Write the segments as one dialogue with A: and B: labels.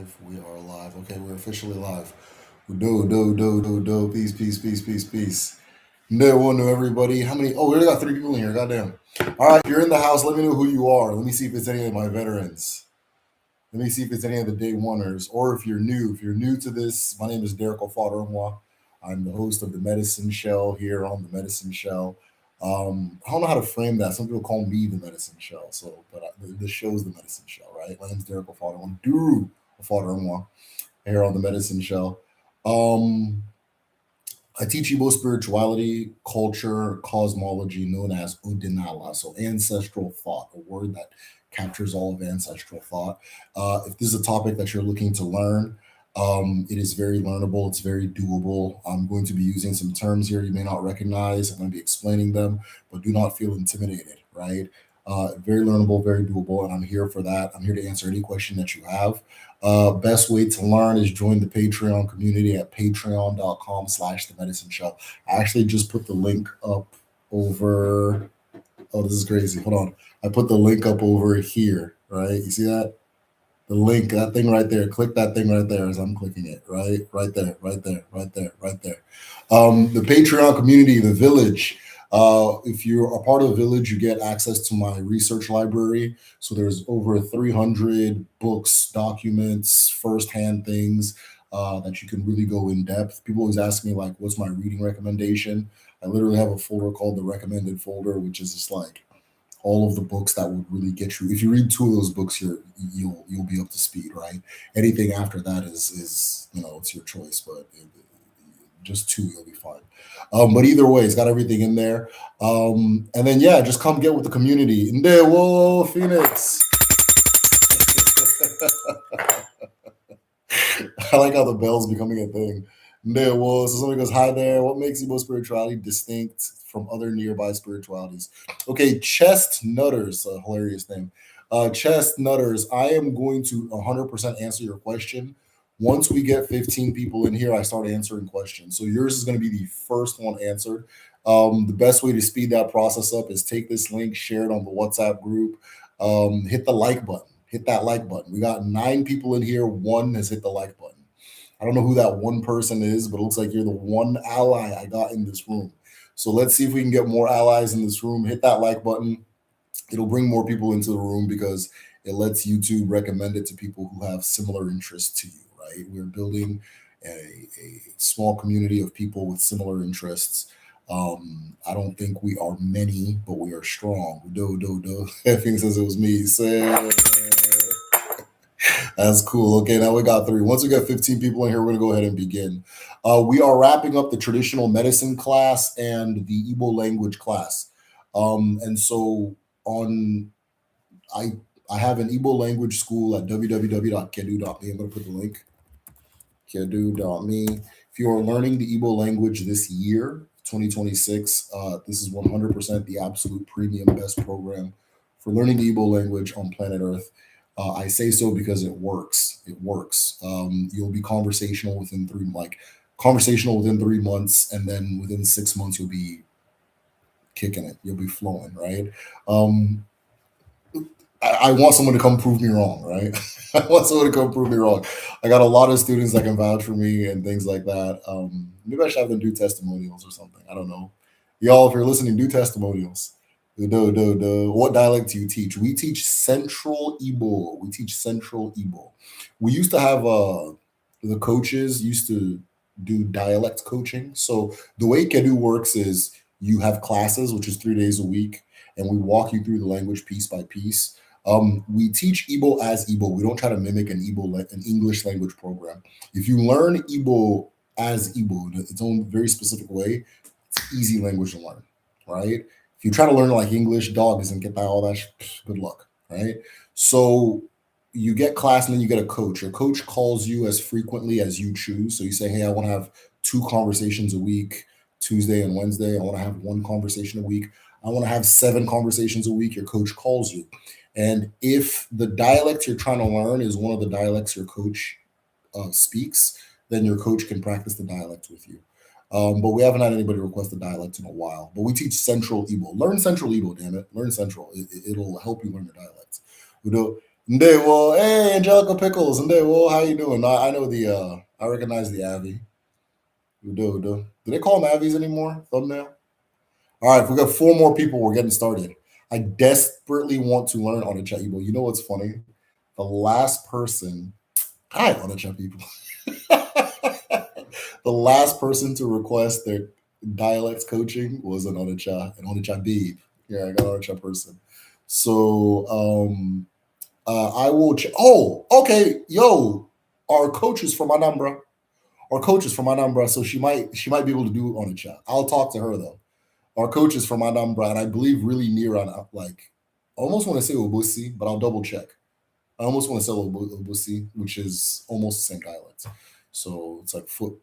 A: live. We are live. Okay, we're officially live. Do. Peace, peace, peace, peace, peace. No one to everybody. How many? Oh, we already got three people in here. Goddamn. All right, if you're in the house, let me know who you are. Let me see if it's any of my veterans. Let me see if it's any of the day oneers, or if you're new. If you're new to this, my name is Derek Ofadarumwa. I'm the host of the Medicine Shell here on the Medicine Shell. I don't know how to frame that. Some people call me the Medicine Shell, this show's the Medicine Shell, right? My name's Derek Ofadarumwa, Duru Ofadarumwa, here on the Medicine Shell. Um, I teach Igbo spirituality, culture, cosmology, known as Udinala, so ancestral thought, a word that captures all of ancestral thought. If this is a topic that you're looking to learn, it is very learnable, it's very doable. I'm going to be using some terms here you may not recognize. I'm going to be explaining them, but do not feel intimidated, right? Very learnable, very doable, and I'm here for that. I'm here to answer any question that you have. Best way to learn is join the Patreon community at patreon.com/the medicine show. I actually just put the link up over. Oh, this is crazy. Hold on. I put the link up over here, right? You see that? The link, that thing right there. Click that thing right there as I'm clicking it, right? Right there, right there, right there, right there. The Patreon community, the village. If you're a part of the village, you get access to my research library. So there's over 300 books, documents, firsthand things that you can really go in depth. People always ask me, like, what's my reading recommendation? I literally have a folder called the recommended folder, which is just like all of the books that would really get you. If you read two of those books, you'll be up to speed, right? Anything after that is it's your choice, but just two, you'll be fine. But either way, it's got everything in there. And then yeah, just come get with the community. Nde whoa, Phoenix. I like how the bell's becoming a thing. There was so somebody goes, hi there. What makes Igbo spirituality distinct from other nearby spiritualities? Okay, chest nutters, a hilarious name. Chest nutters, I am going to 100% answer your question. Once we get 15 people in here, I start answering questions. So yours is going to be the first one answered. The best way to speed that process up is take this link, share it on the WhatsApp group, hit the like button. Hit that like button. We got 9 people in here. One has hit the like button. I don't know who that one person is, but it looks like you're the one ally I got in this room. So let's see if we can get more allies in this room. Hit that like button. It'll bring more people into the room because it lets YouTube recommend it to people who have similar interests to you, right? We're building a small community of people with similar interests. I don't think we are many, but we are strong. Do. Effing says it was me. Say. That's cool. Okay, now we got 3. Once we got 15 people in here, we're going to go ahead and begin. We are wrapping up the traditional medicine class and the Igbo language class. And so on, I have an Igbo language school at www.kedu.me. I'm going to put the link, kedu.me. If you are learning the Igbo language this year, 2026, this is 100% the absolute premium best program for learning the Igbo language on planet Earth. I say so because it works. It works. You'll be conversational within 3 months, and then within 6 months you'll be kicking it. You'll be flowing, right? I want someone to come prove me wrong, right? I want someone to come prove me wrong. I got a lot of students that can vouch for me and things like that. Maybe I should have them do testimonials or something. I don't know. Y'all, if you're listening, do testimonials. What dialect do you teach? We teach Central Igbo. We teach Central Igbo. We used to have the coaches used to do dialect coaching. So the way Kedu works is you have classes, which is 3 days a week, and we walk you through the language piece by piece. We teach Igbo as Igbo. We don't try to mimic an English language program. If you learn Igbo as Igbo in its own very specific way, it's easy language to learn, right? If you try to learn like English, dog doesn't get that all that. Good luck, right? So you get class and then you get a coach. Your coach calls you as frequently as you choose. So you say, hey, I want to have 2 conversations a week, Tuesday and Wednesday. I want to have 1 conversation a week. I want to have 7 conversations a week. Your coach calls you. And if the dialect you're trying to learn is one of the dialects your coach speaks, then your coach can practice the dialect with you. But we haven't had anybody request a dialect in a while. But we teach Central Igbo. Learn Central Igbo, damn it. Learn Central. It'll help you learn the dialects. Ndewo, hey, Angelica Pickles, Ndewo, how you doing? I know I recognize the Avi. Udo, Udo. Do they call them Avies anymore? Thumbnail? All right, if we got four more people, we're getting started. I desperately want to learn on the chat Igbo. You know what's funny? The last person, hi, on the chat people. The last person to request their dialects coaching was an Onitsha, an Onitsha babe. Yeah, I got an Onitsha person. So I will. Oh, okay. Yo, our coach is from Anambra. Our coach is from Anambra, so she might be able to do it on a chat. I'll talk to her though. Our coach is from Anambra, and I believe really near on like I almost want to say Obusi, but I'll double check. I almost want to say Obusi, which is almost the same dialect. So it's like foot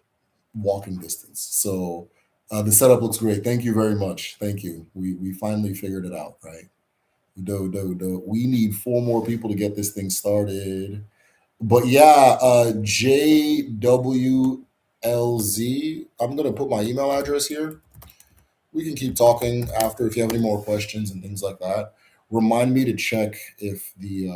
A: walking distance. So the setup looks great. Thank you very much. Thank you. We finally figured it out, right? Do. We need four more people to get this thing started. But yeah, JWLZ. I'm gonna put my email address here. We can keep talking after if you have any more questions and things like that. Remind me to check if the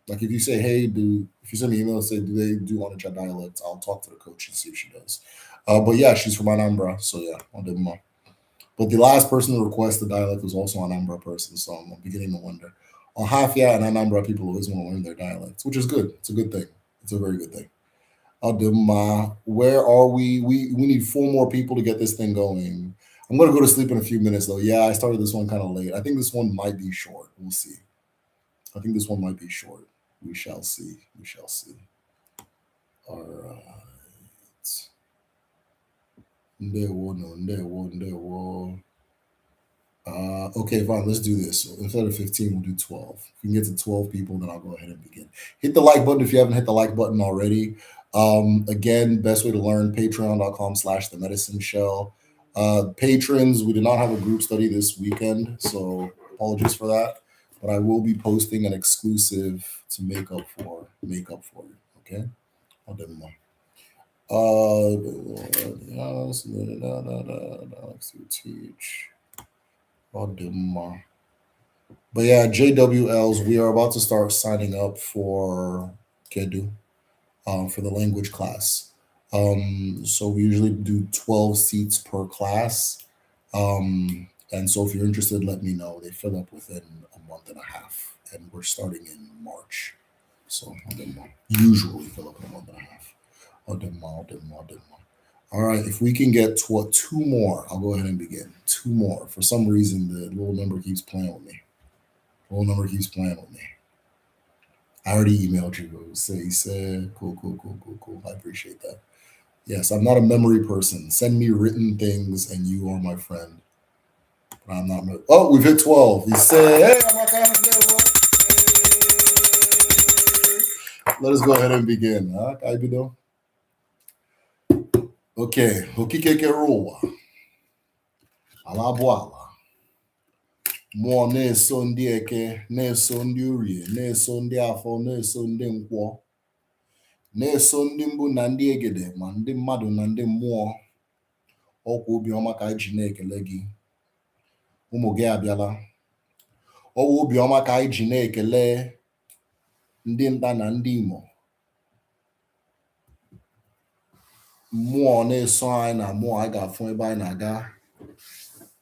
A: like if you say, hey, do if you send me an email and say, do they do want to chat dialects? I'll talk to the coach and see if she does. But yeah, she's from Anambra, so yeah, I'll do more. But the last person to request the dialect was also an Anambra person, so I'm beginning to wonder. On Hafia and Anambra, people always want to learn their dialects, which is good. It's a good thing. It's a very good thing. Adema, where are we? We need four more people to get this thing going. I'm gonna go to sleep in a few minutes though. Yeah, I started this one kind of late. I think this one might be short. We'll see. I think this one might be short. We shall see. We shall see. All right. Ndewo. Okay, fine. Let's do this. So instead of 15, we'll do 12. If we can get to 12 people, then I'll go ahead and begin. Hit the like button if you haven't hit the like button already. Again, best way to learn, patreon.com/the medicine shell. Patrons, we did not have a group study this weekend, so apologies for that. But I will be posting an exclusive to make up for it. Okay? I'll do more. To teach. But yeah, JWLs, we are about to start signing up for Kedu, for the language class. So we usually do 12 seats per class. And so if you're interested, let me know. They fill up within a month and a half, and we're starting in March. So usually fill up in a month and a half. All right, if we can get two more, I'll go ahead and begin. Two more. For some reason, the little number keeps playing with me. I already emailed you. He said, cool. I appreciate that. Yes, I'm not a memory person. Send me written things, and you are my friend. But I'm not. Oh, we've hit 12. He said, hey, I'm not gonna Let us go ahead and begin. Huh? Okay. Okikeke Rowa. Alabuala. Mmụọ na-eso ndị eke, na-eso ndị orie, na-eso ndị afọ, na-eso ndị nkwọ, na-eso ndị mbụ na ndị egede, ma ndị mmadụ na ndị mmụọ. Ọkwa obiọma ka anyị ji na-ekele gị. Ụmụ gị abịala. Ọwa obiọma ka anyị ji na-ekele ndị nta na ndị Imo. Mmụọ na-eso anyị na mmụọ anyị ga-afụ ebe anyị na-aga.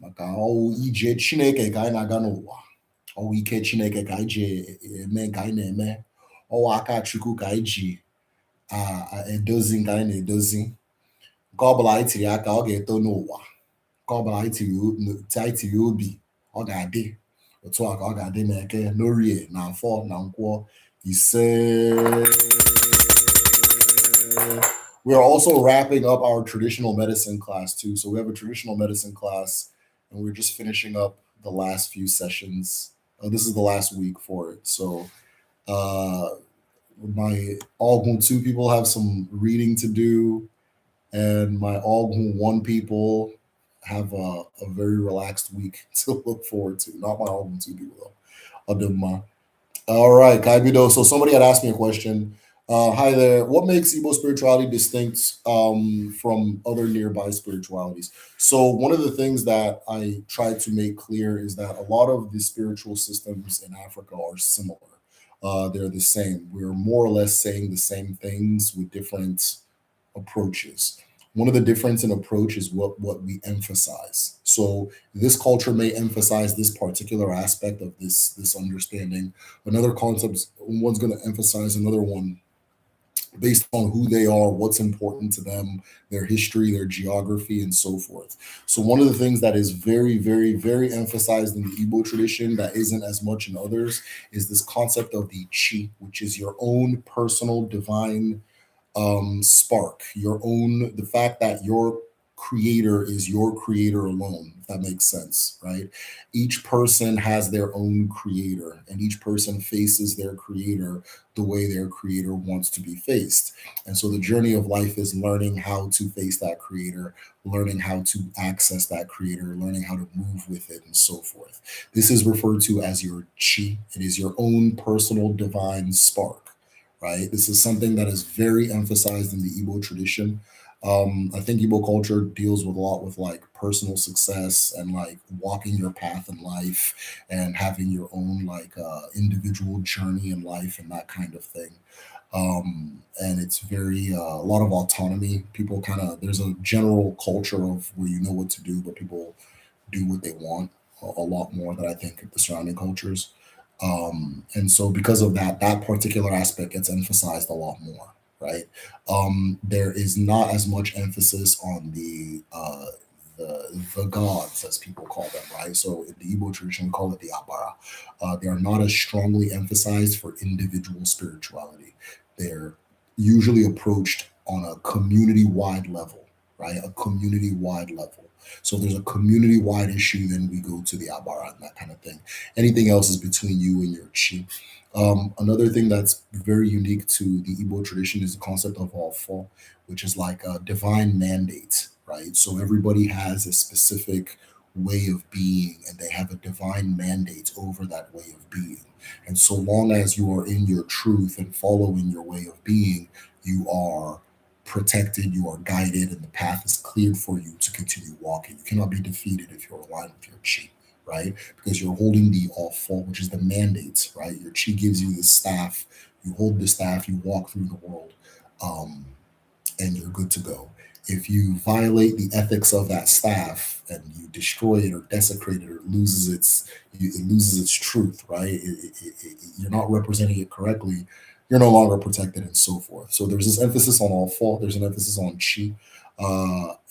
A: Maka ọwụ ije Chineke ka anyị na-aga n'ụwa. Ọwụ ike Chineke ka anyị ji eme nke anyị na-eme. Ọwụ aka Chukwu ka anyị ji edozi nke anyị na-edozi. Nke ọbụla anyị tiri aka, ọ ga-eto n'ụwa. Nke ọbụla anyị tiri obi, ọ ga-adị. Otu a ka ọ ga-adị n'eke, n'orie, na afọ, na nkwọ. Ise. We are also wrapping up our traditional medicine class too. So we have a traditional medicine class, and we're just finishing up the last few sessions. This is the last week for it. So my Algun 2 people have some reading to do, and my Algun 1 people have a very relaxed week to look forward to. Not my Algun 2 people though. All right, Kaibido. So somebody had asked me a question. Hi there. What makes Igbo spirituality distinct from other nearby spiritualities? So one of the things that I try to make clear is that a lot of the spiritual systems in Africa are similar. they're the same. We're more or less saying the same things with different approaches. One of the difference in approach is what we emphasize. So this culture may emphasize this particular aspect of this understanding. Another concept, one's going to emphasize another one based on who they are, what's important to them, their history, their geography, and so forth. So, one of the things that is very, very, very emphasized in the Igbo tradition that isn't as much in others is this concept of the chi, which is your own personal divine spark, your own, the fact that your creator is your creator alone, if that makes sense, right? Each person has their own creator, and each person faces their creator the way their creator wants to be faced. And so the journey of life is learning how to face that creator, learning how to access that creator, learning how to move with it, and so forth. This is referred to as your chi. It is your own personal divine spark, right? This is something that is very emphasized in the Igbo tradition. I think Igbo culture deals with a lot with like personal success and like walking your path in life and having your own like individual journey in life and that kind of thing. And it's very a lot of autonomy. People kind of, there's a general culture of where you know what to do, but people do what they want a lot more than I think the surrounding cultures. And so because of that, that particular aspect gets emphasized a lot more, right? There is not as much emphasis on the gods, as people call them, right? So in the Igbo tradition, we call it the Abara. They are not as strongly emphasized for individual spirituality. They're usually approached on a community-wide level, right? A community-wide level. So if there's a community-wide issue, then we go to the Abara and that kind of thing. Anything else is between you and your chi. Another thing that's very unique to the Igbo tradition is the concept of Ofo, which is like a divine mandate, right? So everybody has a specific way of being and they have a divine mandate over that way of being. And so long as you are in your truth and following your way of being, you are protected, you are guided, and the path is cleared for you to continue walking. You cannot be defeated if you're aligned with your chi, right? Because you're holding the Ofo, which is the mandate, right? Your chi gives you the staff. You hold the staff, you walk through the world, um, and you're good to go. If you violate the ethics of that staff and you destroy it or desecrate it, or it loses it loses its truth, right? You're not representing it correctly. You're no longer protected, and so forth. So there's this emphasis on all fault. There's an emphasis on chi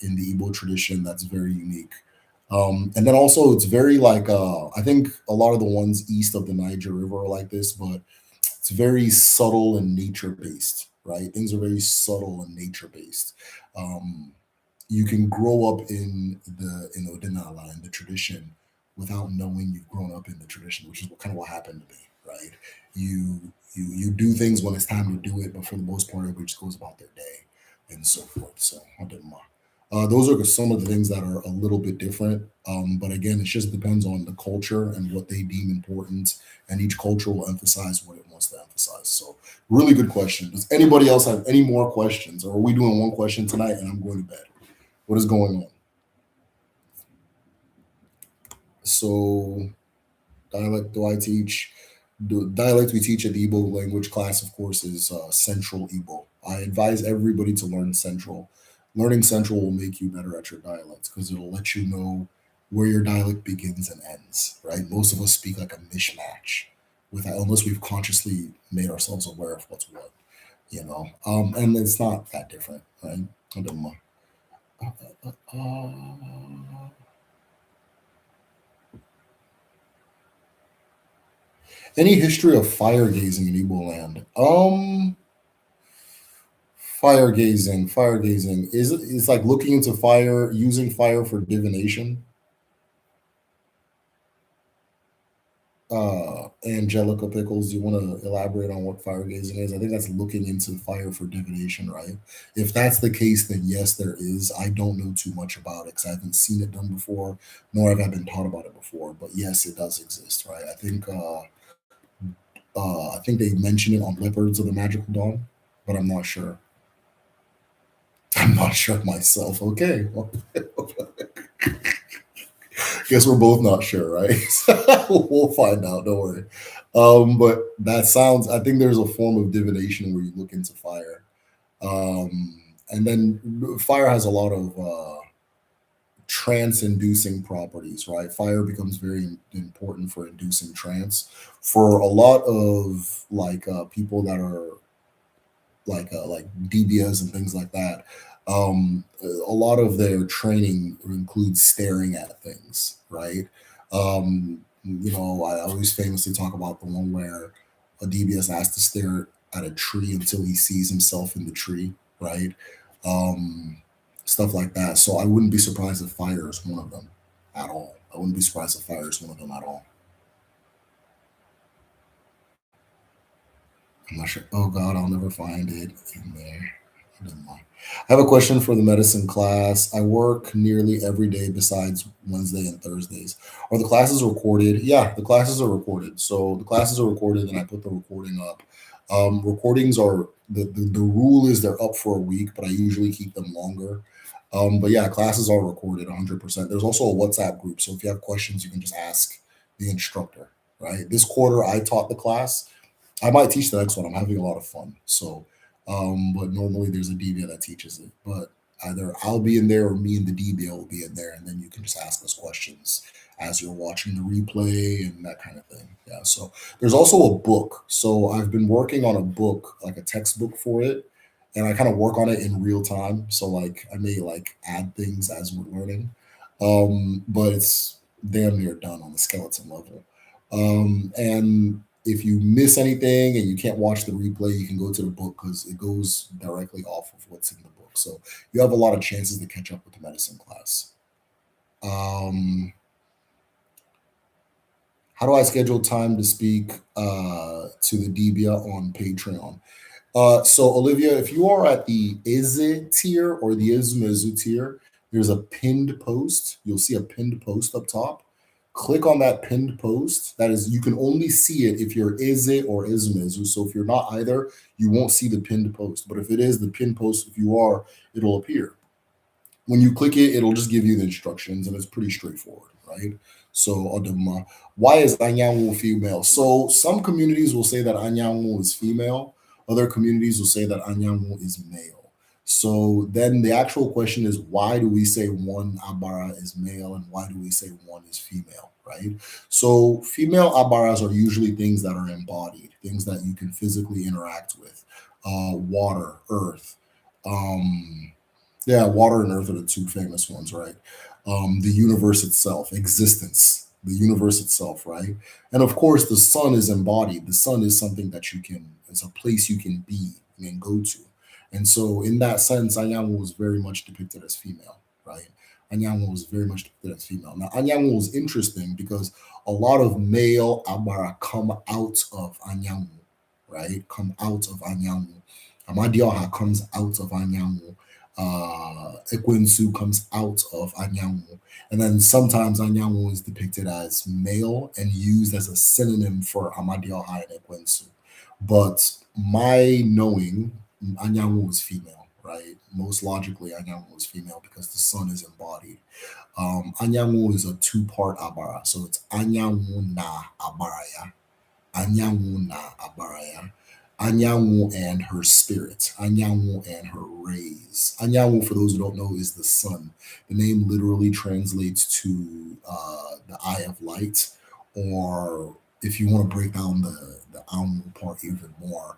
A: in the Igbo tradition that's very unique. And then also it's very like I think a lot of the ones east of the Niger River are like this, but it's very subtle and nature based, right? Things are very subtle and nature based. Um, you can grow up in Odinala, in the tradition, without knowing you've grown up in the tradition, which is what kind of what happened to me, right? You do things when it's time to do it, but for the most part, everybody just goes about their day and so forth. So I didn't mind. Those are some of the things that are a little bit different. But again, it just depends on the culture and what they deem important, and each culture will emphasize what it wants to emphasize. So, really good question. Does anybody else have any more questions, or are we doing one question tonight and I'm going to bed? What is going on? So, dialect do I teach? The dialect we teach at the Igbo language class, of course, is Central Igbo. I advise everybody to learn Central. Learning Central will make you better at your dialects because it'll let you know where your dialect begins and ends, right? Most of us speak like a mishmash without, unless we've consciously made ourselves aware of what's what, you know? And it's not that different, right? I don't know. Uh, any history of fire gazing in Igbo land? Fire gazing. Is it? It's like looking into fire, using fire for divination. Angelica Pickles, do you want to elaborate on what fire gazing is? I think that's looking into fire for divination, right? If that's the case, then yes, there is. I don't know too much about it because I haven't seen it done before, nor have I been taught about it before. But yes, it does exist, right? I think they mention it on Leopards of the Magical Dawn, but I'm not sure. I'm not sure myself. Okay. Well, Guess we're both not sure, right? We'll find out. Don't worry. But that sounds. I think there's a form of divination where you look into fire, and then fire has a lot of trance-inducing properties, right? Fire becomes very important for inducing trance for a lot of people that are like DBS and things like that. A lot of their training includes staring at things, right? I always famously talk about the one where a DBS has to stare at a tree until he sees himself in the tree, right? Um, Stuff like that. So I wouldn't be surprised if fire is one of them at all. I wouldn't be surprised if fire is one of them at all. I'm not sure. Oh God, I'll never find it in there. Never mind. I have a question for the medicine class. I work nearly every day besides Wednesday and Thursdays. Are the classes recorded? Yeah, the classes are recorded. So the classes are recorded, and I put the recording up. Recordings are the rule is they're up for a week, but I usually keep them longer. But yeah, classes are recorded 100%. There's also a WhatsApp group, so if you have questions, you can just ask the instructor. Right. This quarter, I taught the class. I might teach the next one. I'm having a lot of fun. So, but normally there's a DBA that teaches it. But either I'll be in there or me and the DBA will be in there, and then you can just ask us questions as you're watching the replay and that kind of thing. Yeah. So there's also a book. So I've been working on a book, like a textbook for it, and I kind of work on it in real time. So like I may like add things as we're learning, but it's damn near done on the skeleton level. And if you miss anything and you can't watch the replay, you can go to the book because it goes directly off of what's in the book. So you have a lot of chances to catch up with the medicine class. Um, how do I schedule time to speak to the DBA on Patreon? So Olivia, if you are at the Ize tier or the Izmizu tier, there's a pinned post. You'll see a pinned post up top. Click on that pinned post. That is, you can only see it if you're Ize or Izmizu. So if you're not either, you won't see the pinned post. But if it is the pinned post, if you are, it'll appear. When you click it, it'll just give you the instructions, and it's pretty straightforward, right? So, Odema, why is Anyanwu female? So, some communities will say that Anyanwu is female. Other communities will say that Anyanwu is male. So, then the actual question is, why do we say one Abara is male and why do we say one is female, right? So, female Abaras are usually things that are embodied, things that you can physically interact with, water, earth. Yeah, water and earth are the two famous ones, right? The universe itself, existence, the universe itself, right? And of course, the sun is embodied. The sun is something that you can, it's a place you can be and go to. And so, in that sense, Anyanwu was very much depicted as female, right? Anyanwu was very much depicted as female. Now, Anyanwu was interesting because a lot of male Abara come out of Anyanwu, right? Come out of Anyanwu. Amadioha comes out of Anyanwu. Ekwensu comes out of Anyanwu. And then sometimes Anyanwu is depicted as male and used as a synonym for Amadioha and Ekwensu. But my knowing, Anyanwu is female, right? Most logically, Anyanwu is female because the sun is embodied. Anyanwu is a two-part Abara. So it's Anyanwu na Abaraya. Anyanwu na Abaraya. Anyanwu and her spirit, Anyanwu and her rays. Anyanwu, for those who don't know, is the sun. The name literally translates to the eye of light, or if you want to break down the Anwu part even more,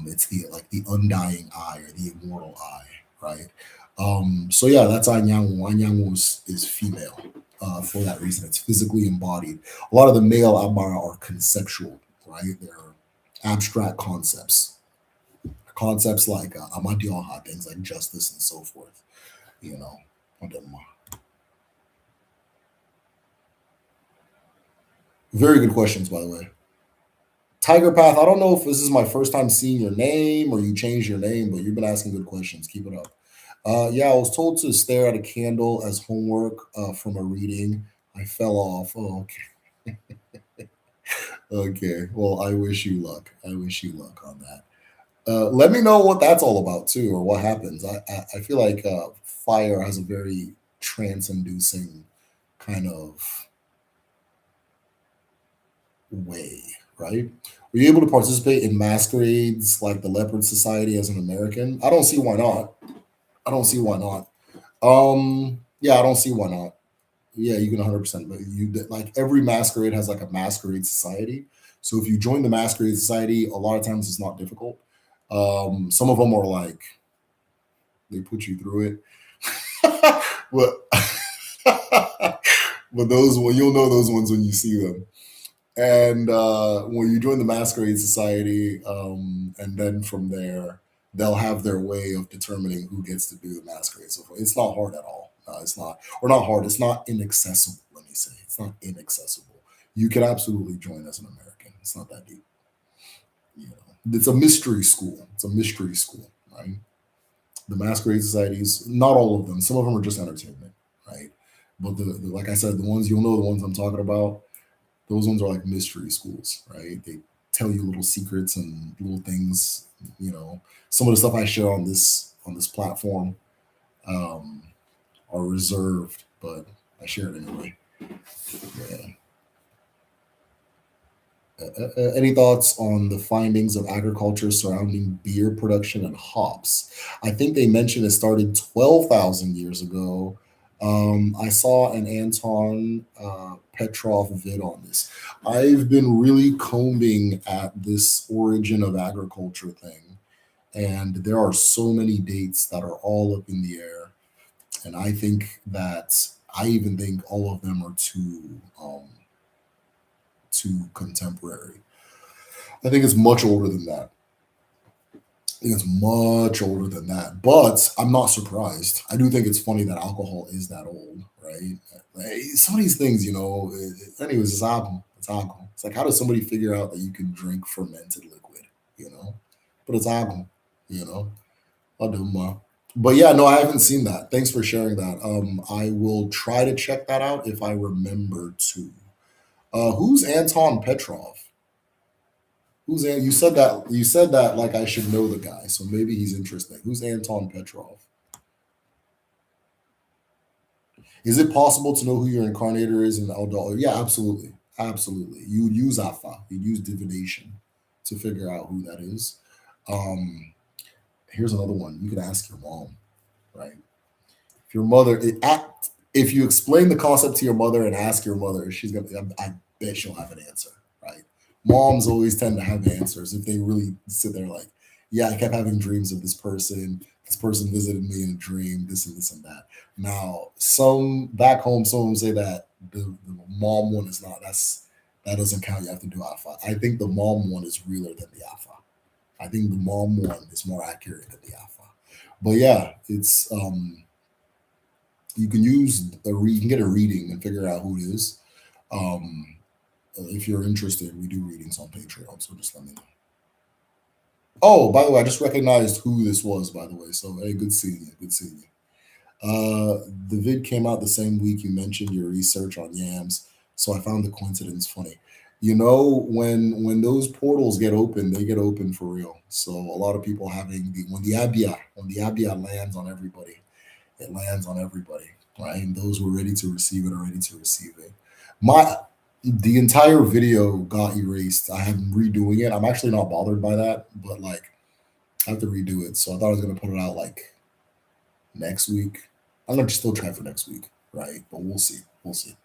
A: it's the undying eye or the immortal eye, right? So yeah, that's Anyanwu. Anyanwu is female. For that reason, it's physically embodied. A lot of the male Abara are conceptual, right? They're abstract concepts like Amadioha, things like justice and so forth. You know, very good questions, by the way. Tiger Path, I don't know if this is my first time seeing your name or you changed your name, but you've been asking good questions. Keep it up. Yeah, I was told to stare at a candle as homework from a reading. I fell off. Oh, okay. Okay. Well, I wish you luck. I wish you luck on that. Let me know what that's all about too, or what happens. I feel like fire has a very trance-inducing kind of way, right? Were you able to participate in masquerades like the Leopard Society as an American? I don't see why not. I don't see why not. Yeah, I don't see why not. Yeah, you can 100%. But like every masquerade has like a masquerade society. So if you join the masquerade society, a lot of times it's not difficult. Some of them are like they put you through it. but but those one you'll know those ones when you see them. And when you join the masquerade society, and then from there they'll have their way of determining who gets to do the masquerade. So it's not hard at all. It's not, or not hard. It's not inaccessible. Let me say, it's not inaccessible. You can absolutely join as an American. It's not that deep. You know, it's a mystery school. It's a mystery school, right? The masquerade societies, not all of them. Some of them are just entertainment, right? But like I said, the ones you'll know, the ones I'm talking about, those ones are like mystery schools, right? They tell you little secrets and little things. You know, some of the stuff I share on this platform um, are reserved, but I share it anyway. Yeah. Any thoughts on the findings of agriculture surrounding beer production and hops? I think they mentioned it started 12,000 years ago. I saw an Anton Petrov vid on this. I've been really combing at this origin of agriculture thing, and there are so many dates that are all up in the air. And I even think all of them are too contemporary. I think it's much older than that. I think it's much older than that, but I'm not surprised. I do think it's funny that alcohol is that old, right? Like, some of these things, anyways, it's alcohol. It's alcohol. It's like, how does somebody figure out that you can drink fermented liquid, you know? But it's alcohol, you know? I do more. But yeah, no, I haven't seen that. Thanks for sharing that. I will try to check that out if I remember to. Who's Anton Petrov? You said that like I should know the guy, so maybe he's interesting. Who's Anton Petrov? Is it possible to know who your incarnator is in the adult? Yeah, absolutely. Absolutely. You would use Afa, you'd use divination to figure out who that is. Um, Here's another one. You could ask your mom, right? If your mother if you explain the concept to your mother and ask your mother, she's gonna I bet she'll have an answer, right? Moms always tend to have answers if they really sit there like, yeah, I kept having dreams of this person. This person visited me in a dream, this and this and that. Now, some back home, someone would say that the mom one is not. That doesn't count. You have to do alpha. I think the mom one is realer than the alpha. I think the mom one is more accurate than the alpha. But yeah, it's you can you can get a reading and figure out who it is. Um, if you're interested, we do readings on Patreon, so just let me know. Oh, by the way, I just recognized who this was. By the way, so hey, good seeing you. Good seeing you. The vid came out the same week you mentioned your research on yams, so I found the coincidence funny. You know, when those portals get open, they get open for real. So a lot of people having when the Abia lands on everybody, it lands on everybody, right? And those who are ready to receive it are ready to receive it. My The entire video got erased. I am redoing it. I'm actually not bothered by that, but like I have to redo it. So I thought I was gonna put it out like next week. I'm gonna still try for next week, right? But we'll see. We'll see.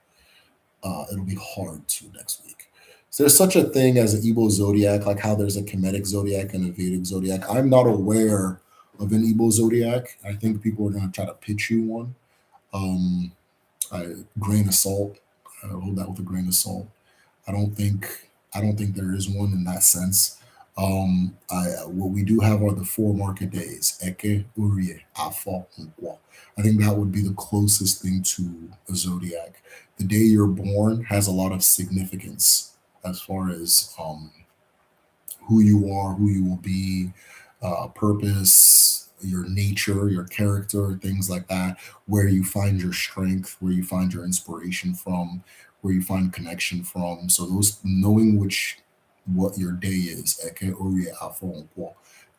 A: It'll be hard to next week. So there's such a thing as an Igbo zodiac, like how there's a Kemetic zodiac and a Vedic zodiac. I'm not aware of an Igbo zodiac. I think people are gonna try to pitch you one. Um, Grain of salt. I hold that with a grain of salt. I don't think I don't think there is one in that sense. What we do have are the four market days: Eke, Urie, Afo, and Nkwo. I think that would be the closest thing to a zodiac. The day you're born has a lot of significance as far as who you are, who you will be, purpose, your nature, your character, things like that, where you find your strength, where you find your inspiration from, where you find connection from. So those knowing what your day is, Eke, Ori, Afo, and Nkwo,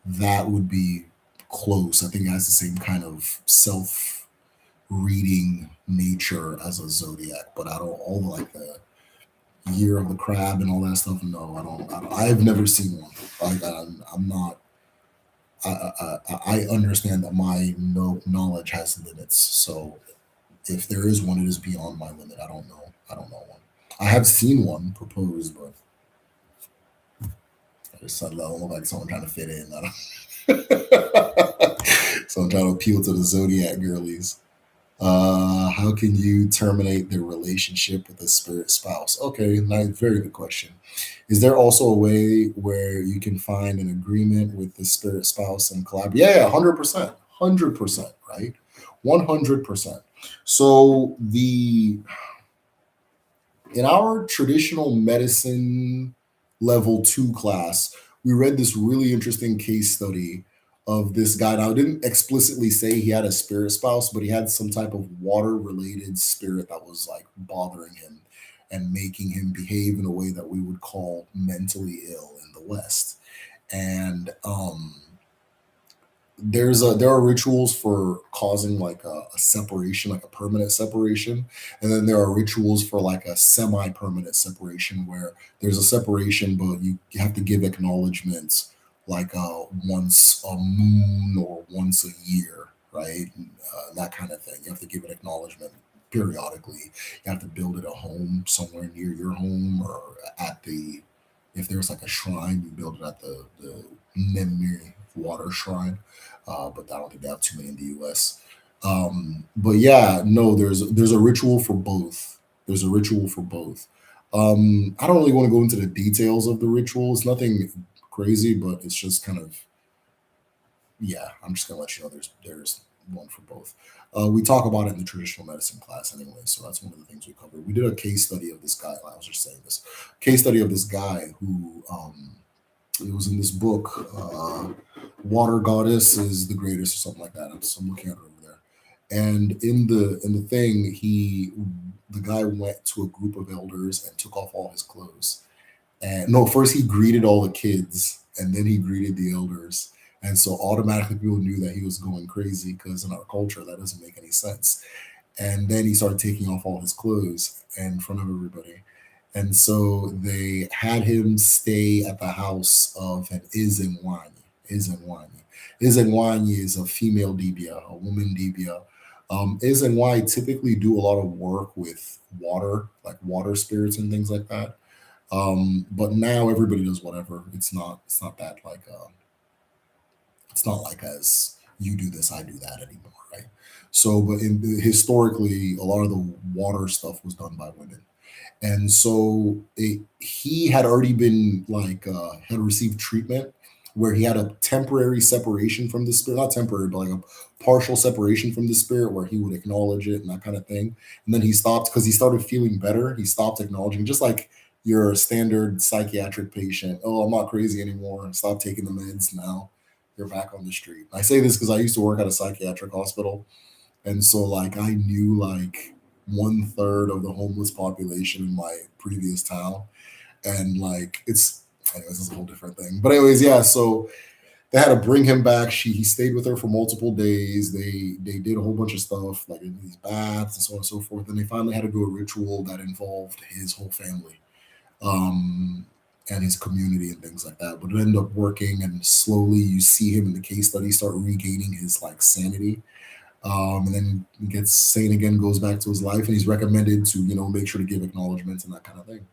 A: that would be close. I think it has the same kind of self reading nature as a zodiac, but I don't all the like the year of the crab and all that stuff. No, I've never seen one. Like I'm not. I understand that my knowledge has limits. So if there is one, it is beyond my limit. I don't know. I don't know one. I have seen one proposed, but I just said, don't look like someone trying to fit in. I don't. So I'm trying to appeal to the zodiac girlies. How can you terminate the relationship with a spirit spouse? Okay, nice, very good question. Is there also a way where you can find an agreement with the spirit spouse and collaborate? Yeah, 100%, 100%, right? 100%. So the in our traditional medicine level 2 class, we read this really interesting case study of this guy. Now, it didn't explicitly say he had a spirit spouse, but he had some type of water related spirit that was like bothering him and making him behave in a way that we would call mentally ill in the West. And there are rituals for causing like a separation, like a permanent separation, and then there are rituals for like a semi-permanent separation where there's a separation, but you have to give acknowledgments like once a moon or once a year, right? That kind of thing. You have to give an acknowledgement periodically. You have to build it a home somewhere near your home or at the if there's like a shrine, you build it at the Nemiri water shrine, but I don't think they have too many in the U.S. But yeah, no, there's a ritual for both. There's a ritual for both. I don't really want to go into the details of the ritual. It's nothing crazy, but it's just kind of yeah. I'm just gonna let you know there's one for both. We talk about it in the traditional medicine class anyway, so that's one of the things we covered. We did a case study of this guy. I was just saying this case study of this guy who it was in this book, Water Goddess is the Greatest or something like that. I'm looking at it over there. And in the thing, the guy went to a group of elders and took off all his clothes. And no, first he greeted all the kids and then he greeted the elders. And so automatically people knew that he was going crazy because in our culture that doesn't make any sense. And then he started taking off all his clothes in front of everybody. And so they had him stay at the house of an Izenwani. Izenwani. Izenwani is a female Dibia, a woman Dibia. Izenwani typically do a lot of work with water, like water spirits and things like that. But now everybody does whatever. It's not that like it's not like as you do this, I do that anymore, right? So, but historically, a lot of the water stuff was done by women. And so he had already been like had received treatment where he had a temporary separation from the spirit, not temporary, but like a partial separation from the spirit where he would acknowledge it and that kind of thing. And then he stopped because he started feeling better. He stopped acknowledging, just like your standard psychiatric patient. Oh, I'm not crazy anymore. Stop taking the meds now. You're back on the street. I say this because I used to work at a psychiatric hospital, and so like I knew like 1/3 of the homeless population in my previous town. And like it's anyways, this is a whole different thing. But anyways, yeah, so they had to bring him back. He stayed with her for multiple days. They did a whole bunch of stuff, like in these baths and so on and so forth. And they finally had to do a ritual that involved his whole family. And his community and things like that. But it ended up working, and slowly you see him in the case study start regaining his like sanity, and then he gets sane again, goes back to his life, and he's recommended to make sure to give acknowledgments and that kind of thing.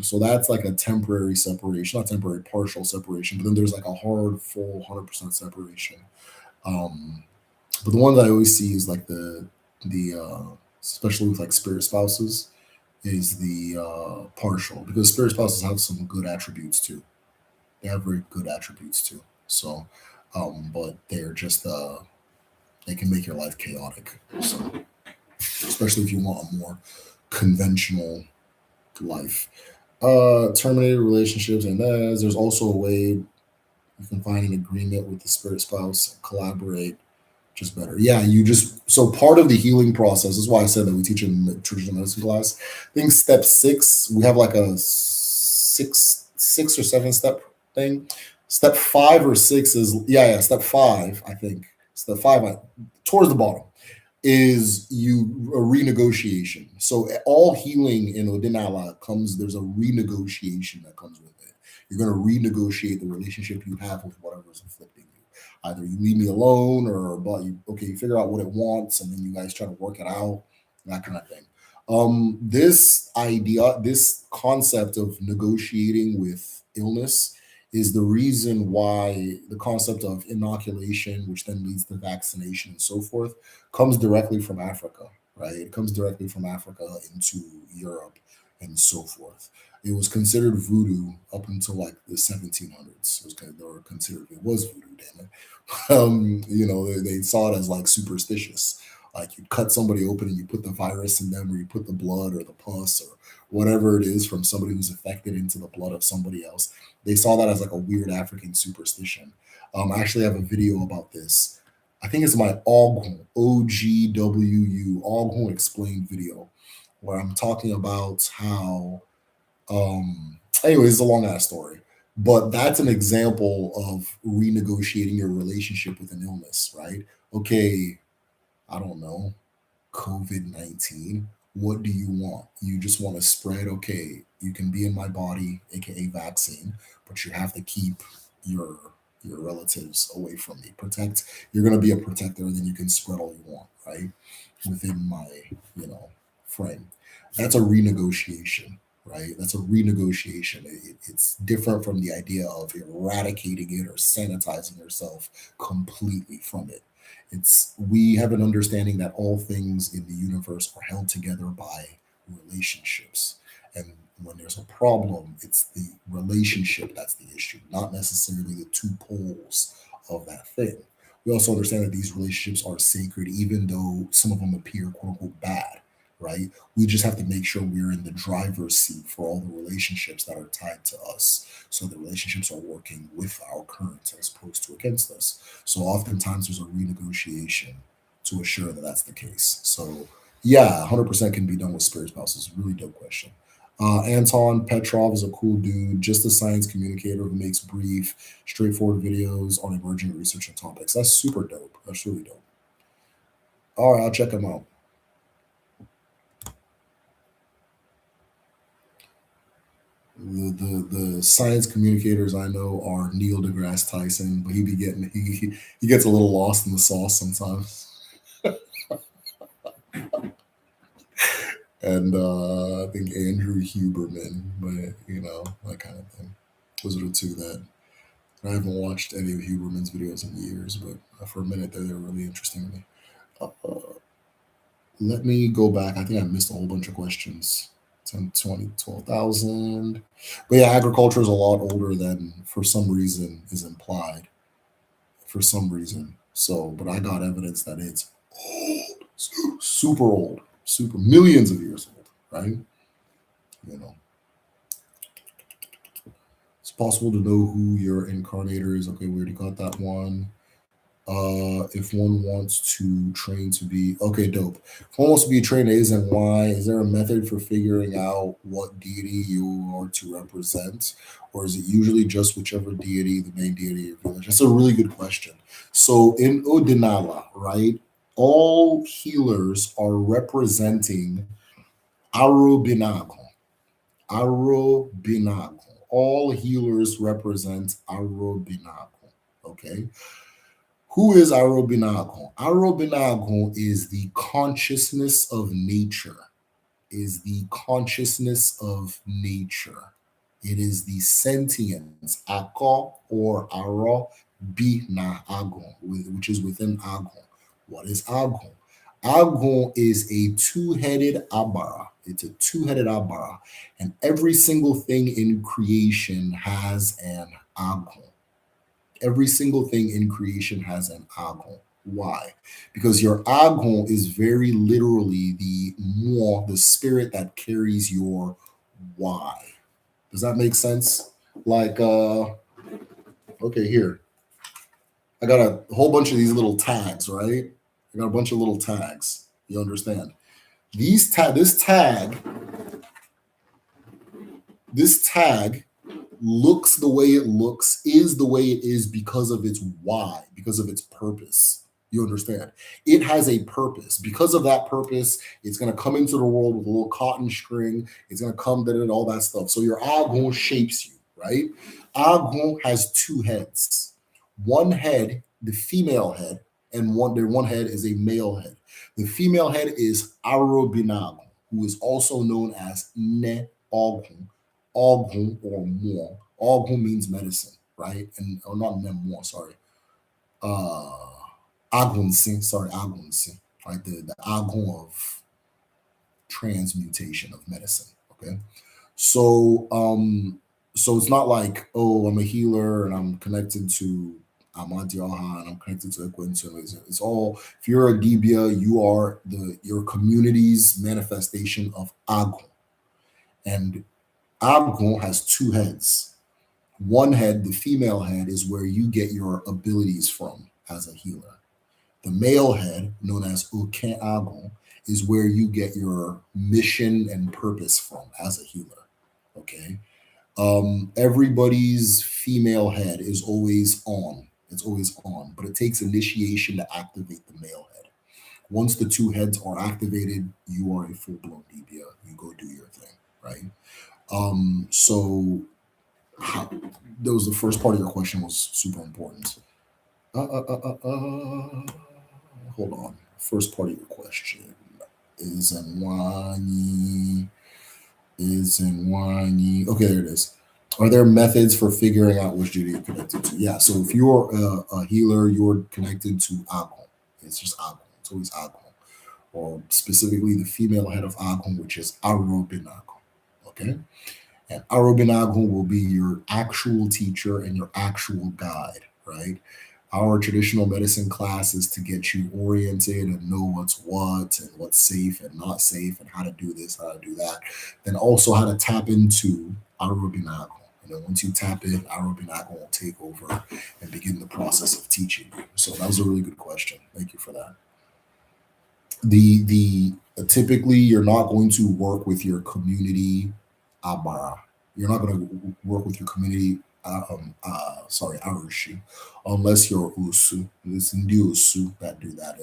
A: So that's like a temporary separation, not temporary, partial separation. But then there's like a hard, full, 100% separation. Um, but the one that I always see is like the especially with like spirit spouses, is the partial, because spirit spouses have some good attributes too. They have very good attributes too. So, but they're just they can make your life chaotic. So, especially if you want a more conventional life. Terminated relationships, and there's also a way you can find an agreement with the spirit spouse, collaborate, just better. Yeah, you just so part of the healing process is why I said that we teach in the traditional medicine class. I think step 6, we have like a six or 7 step thing. Step 5 or 6 is step 5, I think. Step 5 towards the bottom is a renegotiation. So all healing in Odinala there's a renegotiation that comes with it. You're going to renegotiate the relationship you have with whatever is afflicting you. Either you leave me alone, or but you figure out what it wants, and then you guys try to work it out, that kind of thing. This concept of negotiating with illness is the reason why the concept of inoculation, which then leads to vaccination and so forth, comes directly from Africa, right? It comes directly from Africa into Europe and so forth. It was considered voodoo up until like the 1700s. It was voodoo, damn it. They saw it as like superstitious. Like you cut somebody open and you put the virus in them, or you put the blood or the pus or whatever it is from somebody who's affected into the blood of somebody else. They saw that as like a weird African superstition. I actually have a video about this. I think it's my Ogwun, OGWU, Ogwun Explained video, where I'm talking about how, anyways, it's a long ass story, but that's an example of renegotiating your relationship with an illness, right? Okay, I don't know, COVID-19. What do you want? You just want to spread, okay, you can be in my body, aka vaccine, but you have to keep your relatives away from me. You're gonna be a protector, and then you can spread all you want, right? Within my, frame. That's a renegotiation, right? That's a renegotiation. It's different from the idea of eradicating it or sanitizing yourself completely from it. We have an understanding that all things in the universe are held together by relationships. And when there's a problem, it's the relationship that's the issue, not necessarily the two poles of that thing. We also understand that these relationships are sacred, even though some of them appear quote unquote bad, right? We just have to make sure we're in the driver's seat for all the relationships that are tied to us. So the relationships are working with our current as opposed to against us. So oftentimes there's a renegotiation to assure that that's the case. So yeah, 100% can be done with spirit spouses. Really dope question. Anton Petrov is a cool dude, just a science communicator who makes brief, straightforward videos on emerging research and topics. That's super dope. That's really dope. All right, I'll check him out. The science communicators I know are Neil deGrasse Tyson, but he gets a little lost in the sauce sometimes. And I think Andrew Huberman, but that kind of thing. Those are the two that I haven't watched any of Huberman's videos in years, but for a minute there, they were really interesting to me. Let me go back. I think I missed a whole bunch of questions. 10, 20, 12,000. But yeah, agriculture is a lot older than, for some reason, is implied. For some reason. So, but I got evidence that it's old, super old, super millions of years old, right? It's possible to know who your incarnator is. Okay, we already got that one. If one wants to train to be dope. If one wants to be trained A's and Y, is there a method for figuring out what deity you are to represent, or is it usually just whichever deity, the main deity of your village? That's a really good question. So in Odinala, right, all healers are representing Arobinago. Arobinago. All healers represent Arobinago. Okay. Who is Arobinago? Arobinago is the consciousness of nature. Is the consciousness of nature. It is the sentience, Ako or Aro Binago, which is within Agon. What is Agon? Agon is a two-headed Abara. It's a two-headed Abara, and every single thing in creation has an Agon. Every single thing in creation has an Agon. Why? Because your Agon is very literally the spirit that carries your why. Does that make sense? Like, okay, here. I got a whole bunch of these little tags, right? I got a bunch of little tags. You understand? This tag looks the way it looks, is the way it is because of its why, because of its purpose. You understand? It has a purpose. Because of that purpose, it's going to come into the world with a little cotton string. It's going to come and all that stuff. So your agon shapes you, right? Agon has two heads. One head, the female head, and one head is a male head. The female head is Arobinagon, who is also known as Ne Ogun, Ogun or Mo. Ogun means medicine, right? And or not Ne Mo, sorry. Uh Agunsin, sorry, Agunsin, right? The Agun of transmutation of medicine. Okay. So so it's not like, oh, I'm a healer and I'm connected to Amanti Aha and I'm connected to Equinto. It's all, if you're a Dibia, you are your community's manifestation of Agun. And Agun has two heads. One head, the female head, is where you get your abilities from as a healer. The male head, known as Uken Agon, is where you get your mission and purpose from as a healer. Okay. Everybody's female head is always on. It's always on, but it takes initiation to activate the male head. Once the two heads are activated, you are a full-blown Dibia. You go do your thing, right? So that was the first part of your question, was super important. Hold on. First part of your question is Nwani. Okay, there it is. Are there methods for figuring out which duty you're connected to? Yeah. So if you're a healer, you're connected to Agon. It's just Agon. It's always Agon, or specifically the female head of Agon, which is Arobinagon. Okay. And Arobinagon will be your actual teacher and your actual guide, right? Our traditional medicine class is to get you oriented and know what's what and what's safe and not safe and how to do this, how to do that. Then also how to tap into Arobinagon. And then once you tap in, Arobinagon will take over and begin the process of teaching you. So that was a really good question. Thank you for that. The typically you're not going to work with your community Abara. You're not going to work with your community Arushi, unless you're Usu. It's Ndi Usu that do that.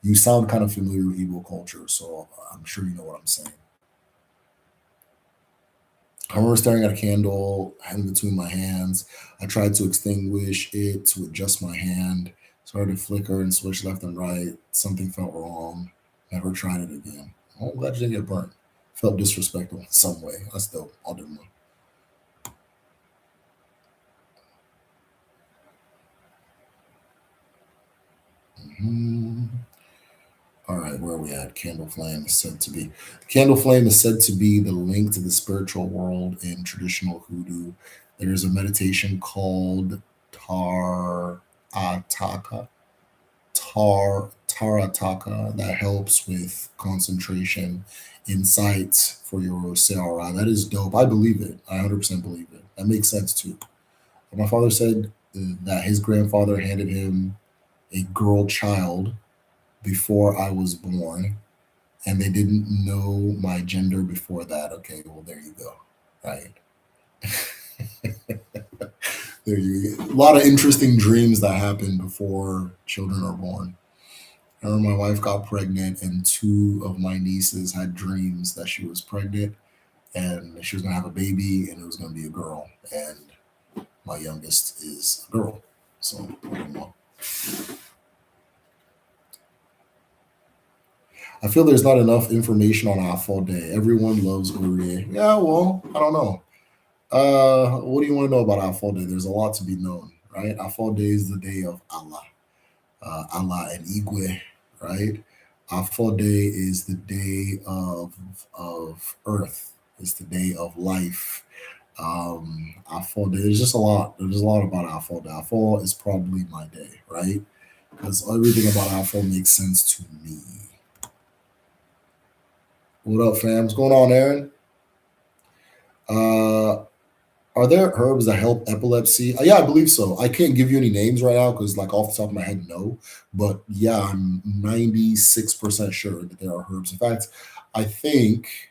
A: You sound kind of familiar with Igbo culture, so I'm sure you know what I'm saying. I remember staring at a candle, hand between my hands. I tried to extinguish it with just my hand. Started to flicker and switch left and right. Something felt wrong. Never tried it again. Oh, I'm glad you didn't get burnt. Felt disrespectful in some way. That's dope. I'll do more. All right, where are we at? Candle flame is said to be. Candle flame is said to be the link to the spiritual world in traditional hoodoo. There is a meditation called Ataka, Tarataka, that helps with concentration, insight for your Seara. That is dope. I believe it. I 100% believe it. That makes sense too. My father said that his grandfather handed him a girl child before I was born, and they didn't know my gender before that. Okay, well, there you go. Right. There you go. A lot of interesting dreams that happen before children are born. I remember my wife got pregnant, and two of my nieces had dreams that she was pregnant and she was going to have a baby and it was going to be a girl. And my youngest is a girl. So, I don't know. I feel there's not enough information on Afal Day. Everyone loves Uriye. Yeah, well, I don't know. What do you want to know about Afal Day? There's a lot to be known, right? Afal Day is the day of Allah, Allah and Igwe, right? Afal Day is the day of Earth. It's the day of life. Afal Day. There's just a lot. There's a lot about Afal Day. Afal is probably my day, right? Because everything about Afal makes sense to me. What up, fam? What's going on, Aaron? Are there herbs that help epilepsy? Yeah, I believe so. I can't give you any names right now because, like, off the top of my head, no. But yeah, I'm 96% sure that there are herbs. In fact, I think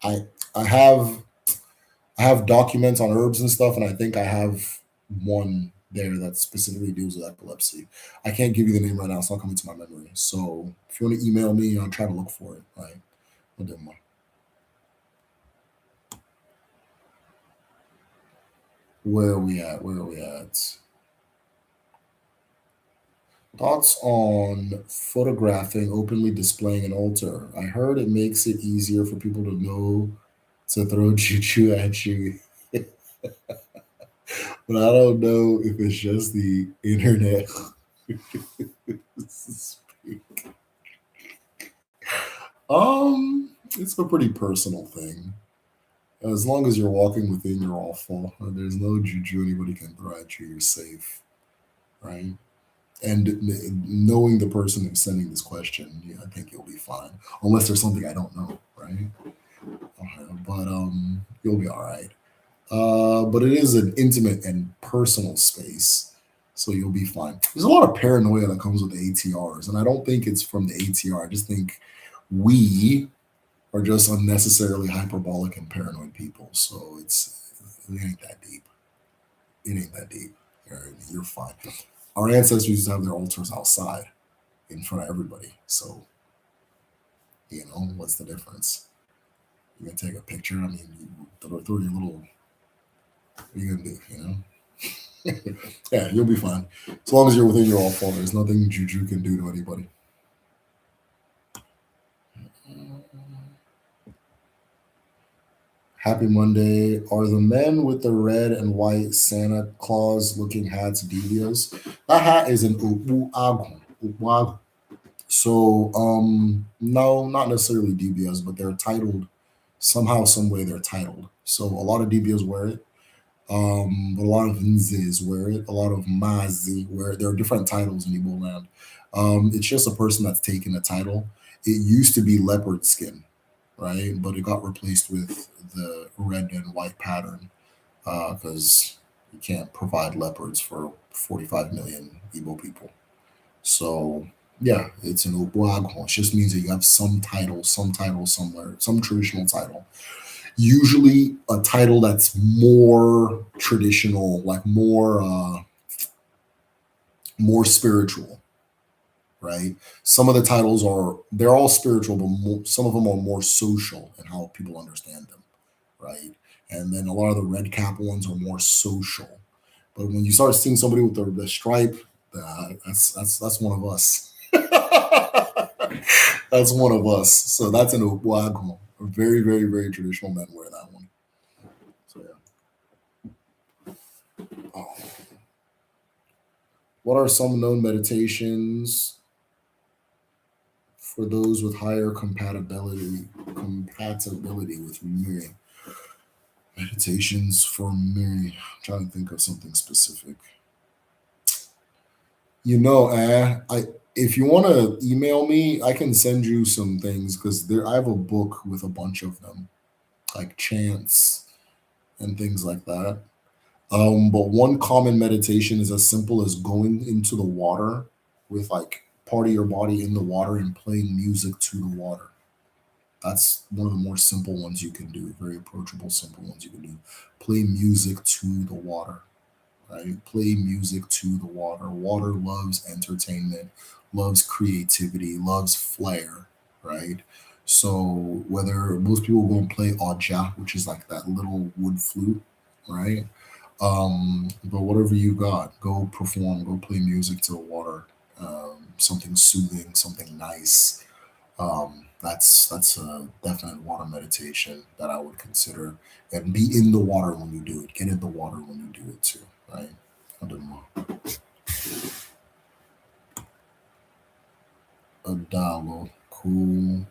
A: I I have documents on herbs and stuff, and I think I have one there that specifically deals with epilepsy. I can't give you the name right now; it's not coming to my memory. So if you want to email me, I'll try to look for it. Right? I'll do more. Where are we at? Where are we at? Thoughts on photographing, openly displaying an altar? I heard it makes it easier for people to know to throw juju at you. But I don't know if it's just the internet. It's a pretty personal thing. As long as you're walking within your awful, there's no juju anybody can throw at you. You're safe, right? And knowing the person who's sending this question, yeah, I think you'll be fine. Unless there's something I don't know, right? But you'll be all right. But it is an intimate and personal space, so you'll be fine. There's a lot of paranoia that comes with the ATRs, and I don't think it's from the ATR. I just think we are just unnecessarily hyperbolic and paranoid people. So it ain't that deep. It ain't that deep. You're fine. Our ancestors used to have their altars outside in front of everybody. So, what's the difference? You can take a picture. I mean, you throw your little. What are you gonna do? Yeah, you'll be fine. As long as you're within your all fault, there's nothing juju can do to anybody. Happy Monday. Are the men with the red and white Santa Claus looking hats devious? That hat is an ubuagu. So, no, not necessarily DBS, but they're titled somehow, some way. They're titled. So a lot of DBS wear it. But a lot of Nzes wear it. A lot of Mazi wear it. There are different titles in Igbo land. It's just a person that's taken a title. It used to be leopard skin, right? But it got replaced with the red and white pattern because you can't provide leopards for 45 million Igbo people. So yeah, it's an Obuagho. It just means that you have some title somewhere, some traditional title. Usually a title that's more traditional, like more spiritual, right? Some of the titles they're all spiritual, but some of them are more social and how people understand them, right? And then a lot of the red cap ones are more social. But when you start seeing somebody with the stripe, that's one of us. That's one of us. So that's an Obuago. Very, very, very traditional men wear that one. So yeah. What are some known meditations for those with higher compatibility with me? Meditations for me. I'm trying to think of something specific. I if you want to email me, I can send you some things because there I have a book with a bunch of them, like chants and things like that. But one common meditation is as simple as going into the water with like part of your body in the water and playing music to the water. That's one of the more simple ones you can do, very approachable, simple ones you can do. Play music to the water, right? Play music to the water. Water loves entertainment, loves creativity, loves flair, right? So whether most people won't play oja, which is like that little wood flute, right? But whatever you got, go perform, go play music to the water. Something soothing, something nice. That's a definite water meditation that I would consider. And be in the water when you do it. Get in the water when you do it too, right? I don't know. A download, cool.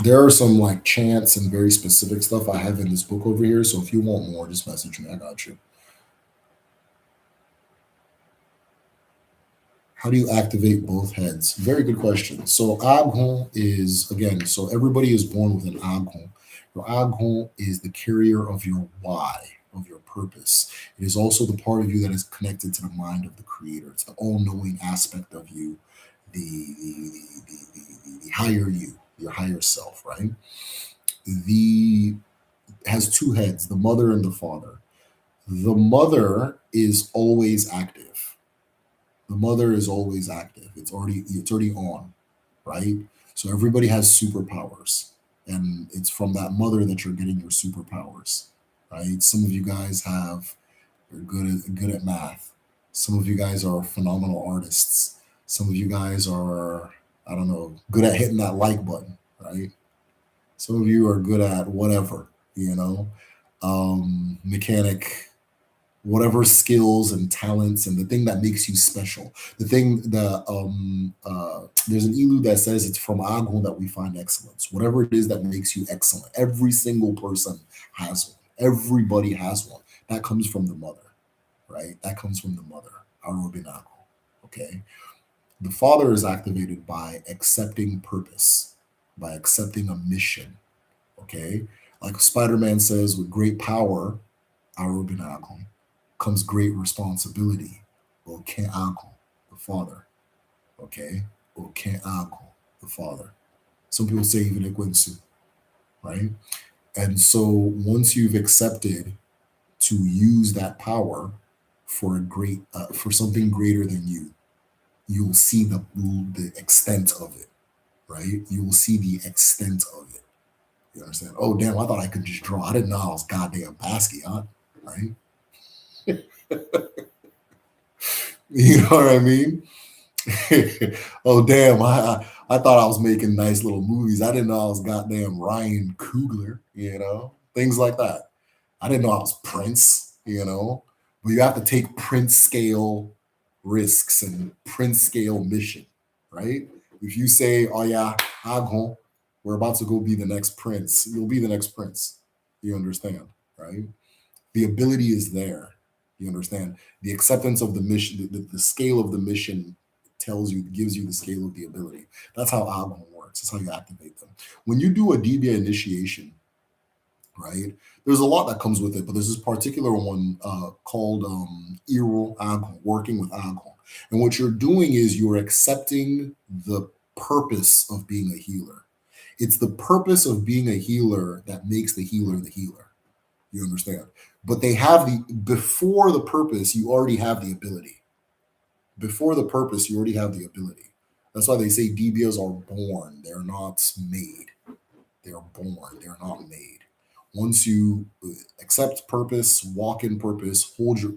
A: There are some like chants and very specific stuff I have in this book over here. So if you want more, just message me. I got you. How do you activate both heads? Very good question. So Aghon is again, so everybody is born with an Aghon. Your Aghon is the carrier of your why, of your purpose. It is also the part of you that is connected to the mind of the creator. It's the all-knowing aspect of you, the higher you, your higher self, right? The has two heads, the mother and the father. The mother is always active. The mother is always active. It's already on, right? So everybody has superpowers, and it's from that mother that you're getting your superpowers, right? Some of you guys have you're good at math. Some of you guys are phenomenal artists. Some of you guys are, I don't know, good at hitting that like button, right? Some of you are good at whatever, mechanic, whatever skills and talents, and the thing that makes you special. The thing that there's an ilu that says it's from Agun that we find excellence. Whatever it is that makes you excellent. Every single person has one. Everybody has one. That comes from the mother, right? That comes from the mother, Arobinago. Okay. The father is activated by accepting purpose, by accepting a mission. Okay. Like Spider-Man says, with great power, Arobinago, comes great responsibility. Okeago, the father. Okay. Okeago, the father. Some people say even Ekwensu, right? And so once you've accepted to use that power for for something greater than you, you will see the extent of it, right? You will see the extent of it. You understand? Oh damn! I thought I could just draw. I didn't know I was goddamn basket, huh? Right? You know what I mean? Oh damn! I thought I was making nice little movies. I didn't know I was goddamn Ryan Coogler. Things like that. I didn't know I was Prince. But you have to take Prince scale risks and Prince scale mission, right? If you say, "Oh yeah, Agon, we're about to go be the next Prince," you'll be the next Prince. You understand, right? The ability is there. You understand? The acceptance of the mission, the scale of the mission gives you the scale of the ability. That's how Agon works. That's how you activate them. When you do a DBA initiation, right? There's a lot that comes with it, but there's this particular one called Iro Agon, working with Agon. And what you're doing is you're accepting the purpose of being a healer. It's the purpose of being a healer that makes the healer the healer. You understand? But before the purpose, you already have the ability. Before the purpose, you already have the ability. That's why they say DBAs are born. They're not made. They're born. They're not made. Once you accept purpose, walk in purpose,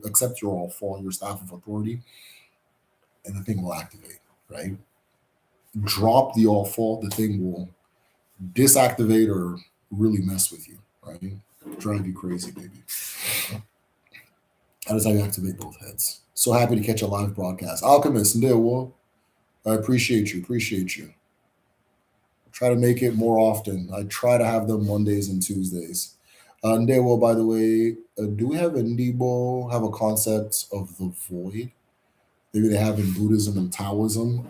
A: accept your all fall, your staff of authority, and the thing will activate, right? Drop the all fall, the thing will disactivate or really mess with you, right? Drive you crazy, baby. That is how you activate both heads. So happy to catch a live broadcast. Alchemist, Ndewo, I appreciate you. Appreciate you. Try to make it more often. I try to have them Mondays and Tuesdays. Ndewo, by the way, do we have in Igbo have a concept of the void? Maybe they have in Buddhism and Taoism.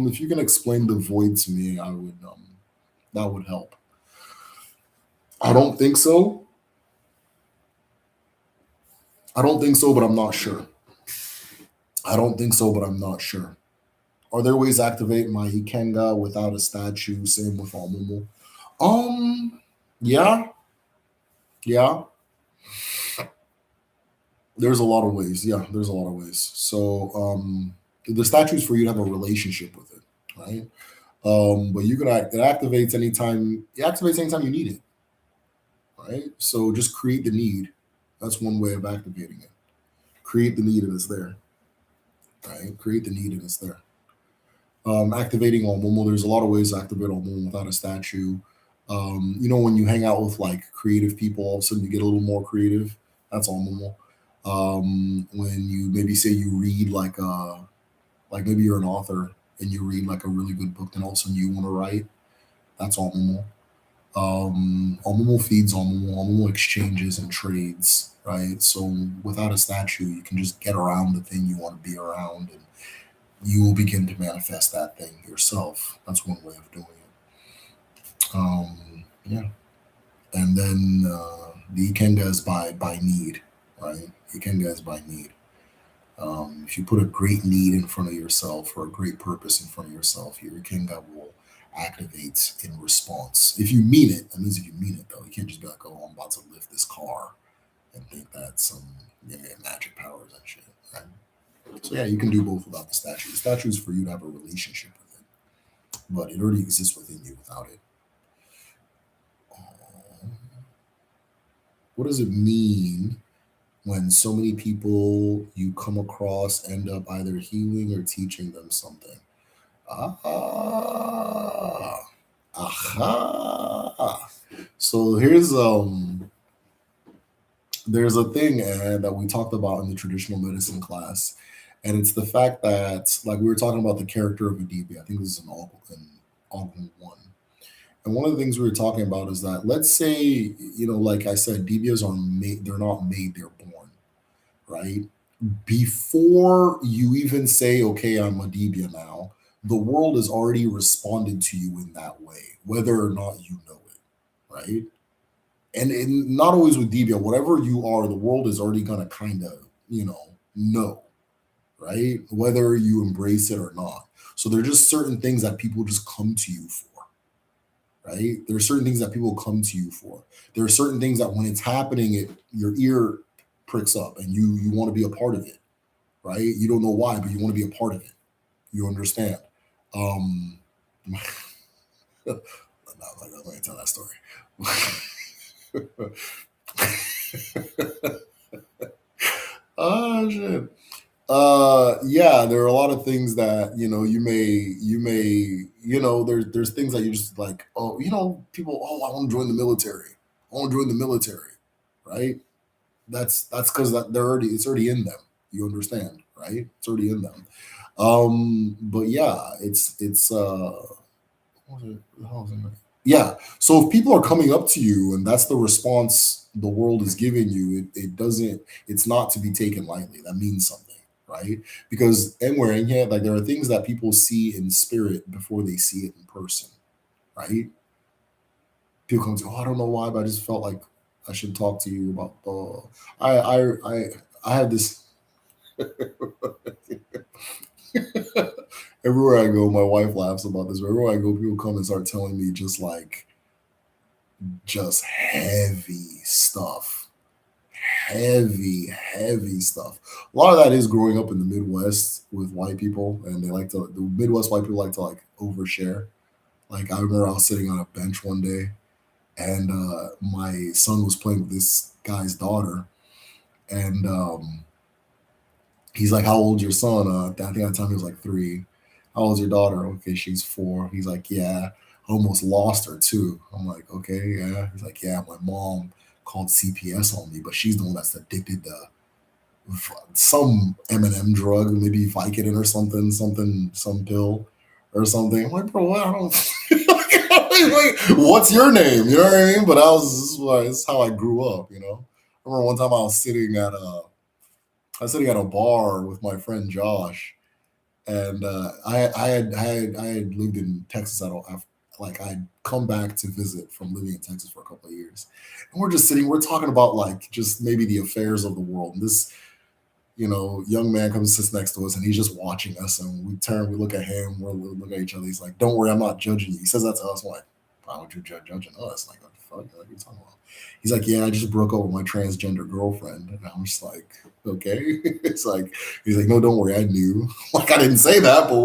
A: If you can explain the void to me, that would help. I don't think so. I don't think so, but I'm not sure. I don't think so, but I'm not sure. Are there ways to activate my Ikenga without a statue? Same with Amumu. Yeah, yeah. There's a lot of ways. Yeah, there's a lot of ways. So the statue is for you to have a relationship with it, right? But you can it activates anytime. It activates anytime you need it, right? So just create the need. That's one way of activating it. Create the need and it's there, right? Create the need and it's there. Activating Omomo, there's a lot of ways to activate Omomo without a statue. When you hang out with like creative people, all of a sudden you get a little more creative. That's Omomo. When you maybe say you read like maybe you're an author and you read like a really good book, then all of a sudden you want to write. That's Omomo. Omomo feeds Omomo. Omomo exchanges and trades, right? So without a statue, you can just get around the thing you want to be around, and you will begin to manifest that thing yourself. That's one way of doing it. Yeah. And then the Ikenga is by need, right? Ikenga is by need. If you put a great need in front of yourself or a great purpose in front of yourself, your Ikenga will activate in response. If you mean it, that means if you mean it though. You can't just be like, "Oh, I'm about to lift this car," and think that they have magic powers and shit. Right? So yeah, you can do both without the statue. The statue is for you to have a relationship with it, but it already exists within you without it. What does it mean when so many people you come across end up either healing or teaching them something? Ah, aha. So there's a thing that we talked about in the traditional medicine class, and it's the fact that, like, we were talking about the character of Adibi. I think this is in one. And one of the things we were talking about is that, let's say, like I said, Devias are made, they're not made, they're born, right? Before you even say, okay, I'm a Debia now, the world has already responded to you in that way, whether or not you know it, right? And not always with Debia, whatever you are, the world is already going to kind of, know, right? Whether you embrace it or not. So there are just certain things that people just come to you for, right? There are certain things that people come to you for. There are certain things that when it's happening, your ear pricks up and you want to be a part of it, right? You don't know why, but you want to be a part of it. You understand? Um, I'm not going to tell that story. Oh shit. Yeah, there are a lot of things that there's things that you just like, oh, people, oh, I want to join the military. I want to join the military, right? That's because it's already in them. You understand, right? It's already in them. But yeah, what was it? How was it? Yeah. So if people are coming up to you and that's the response the world is giving you, it's not to be taken lightly. That means something, right? Because and yeah, like, there are things that people see in spirit before they see it in person, right? People come to, oh, I don't know why, but I just felt like I should talk to you about the. I had this. Everywhere I go, my wife laughs about this. Everywhere I go, people come and start telling me just heavy stuff. Heavy stuff. A lot of that is growing up in the Midwest with white people, and the Midwest white people like to, like, overshare. Like, I remember I was sitting on a bench one day, and my son was playing with this guy's daughter, and he's like, "How old's your son?" I think at the time he was like 3. How old's your daughter? Okay, she's 4. He's like, "Yeah, I almost lost her too." I'm like, "Okay, yeah." He's like, "Yeah, my mom called CPS on me, but she's the one that's addicted to some M&M drug, maybe Vicodin or something, some pill or something." I'm like, "Bro, what? I don't." Like, what's your name? You know what I mean? But this is how I grew up. I remember one time I was sitting at a bar with my friend Josh, and I had lived in Texas. I'd come back to visit from living in Texas for a couple of years, and we're just sitting. We're talking about, like, just maybe the affairs of the world. And this, young man comes and sits next to us, and he's just watching us. And we look at him, we look at each other. He's like, "Don't worry, I'm not judging you." He says that to us. I'm like, "Why would you judging us? Like, what the fuck? Like, what are you talking about?" He's like, "Yeah, I just broke up with my transgender girlfriend." And I'm just like, "Okay." It's like, he's like, "No, don't worry, I knew." Like, I didn't say that, but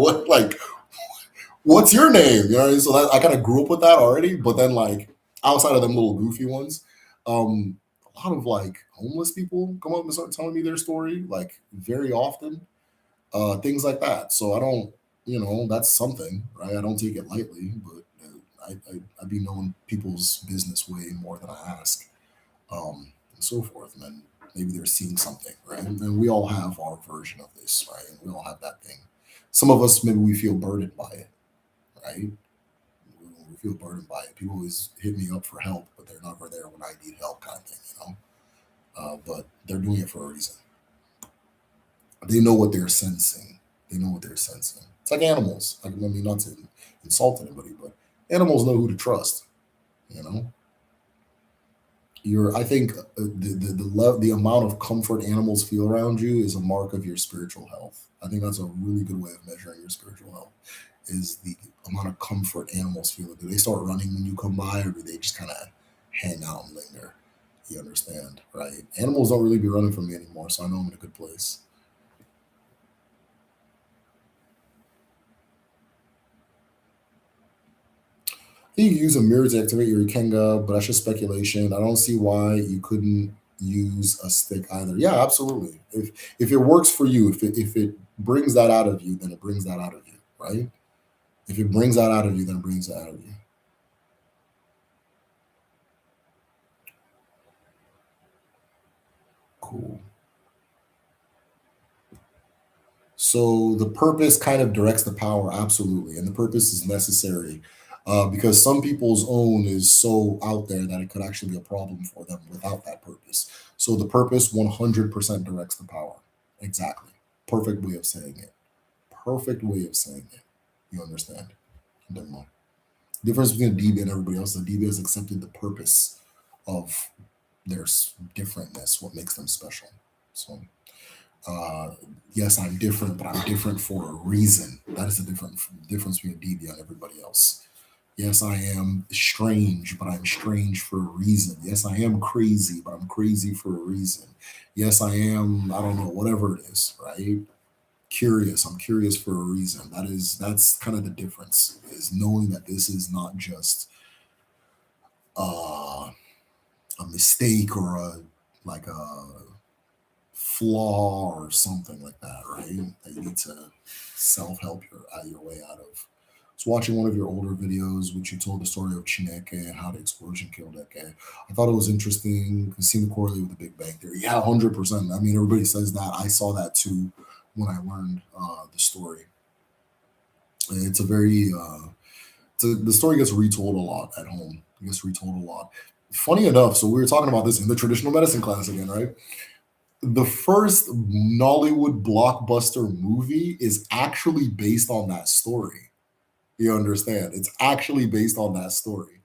A: what's your name? You know what I mean? So I kind of grew up with that already. But then, like, outside of them little goofy ones, a lot of, like, homeless people come up and start telling me their story, like, very often, things like that. So I don't, that's something, right? I don't take it lightly, but I be knowing people's business way more than I ask, and so forth. And then maybe they're seeing something, right? And we all have our version of this, right? And we all have that thing. Some of us, maybe we feel burdened by it, right? We feel burdened by it. People always hit me up for help, but they're never there when I need help, kind of thing. But they're doing it for a reason. They know what they're sensing. They know what they're sensing. It's like animals. I mean, not to insult anybody, but animals know who to trust. You know, I think the amount of comfort animals feel around you is a mark of your spiritual health. I think that's a really good way of measuring your spiritual health. Is the amount of comfort animals feel. Do they start running when you come by, or do they just kind of hang out and linger? You understand, right? Animals don't really be running from me anymore, so I know I'm in a good place. You can use a mirror to activate your Ikenga, but that's just speculation. I don't see why you couldn't use a stick either. Yeah, absolutely. If it works for you, if it brings that out of you, then it brings that out of you, right? If it brings that out of you, then it brings that out of you. Cool. So the purpose kind of directs the power, absolutely, and the purpose is necessary because some people's own is so out there that it could actually be a problem for them without that purpose. So the purpose 100% directs the power. Exactly. Perfect way of saying it. Perfect way of saying it. You understand? Never mind. Difference between a DB and everybody else. The DB has accepted the purpose of their differentness, what makes them special. So uh, yes, I'm different, but I'm different for a reason. That is the difference between a DB and everybody else. Yes, I am strange, but I'm strange for a reason. Yes, I am crazy, but I'm crazy for a reason. Yes, I am, I don't know, whatever it is, right? Curious. I'm curious for a reason. That's kind of the difference, is knowing that this is not just uh, a mistake or a like a flaw or something like that, right? That you need to self help your way out of. I was watching one of your older videos, which you told the story of Chineke and how the explosion killed Eke. I thought it was interesting. It seemed to correlate with the Big Bang Theory. Yeah, 100%. I mean, everybody says that. I saw that too when I learned the story. It's a very, the story gets retold a lot at home. It gets retold a lot. Funny enough, so we were talking about this in the traditional medicine class again, right? The first Nollywood blockbuster movie is actually based on that story. You understand? It's actually based on that story.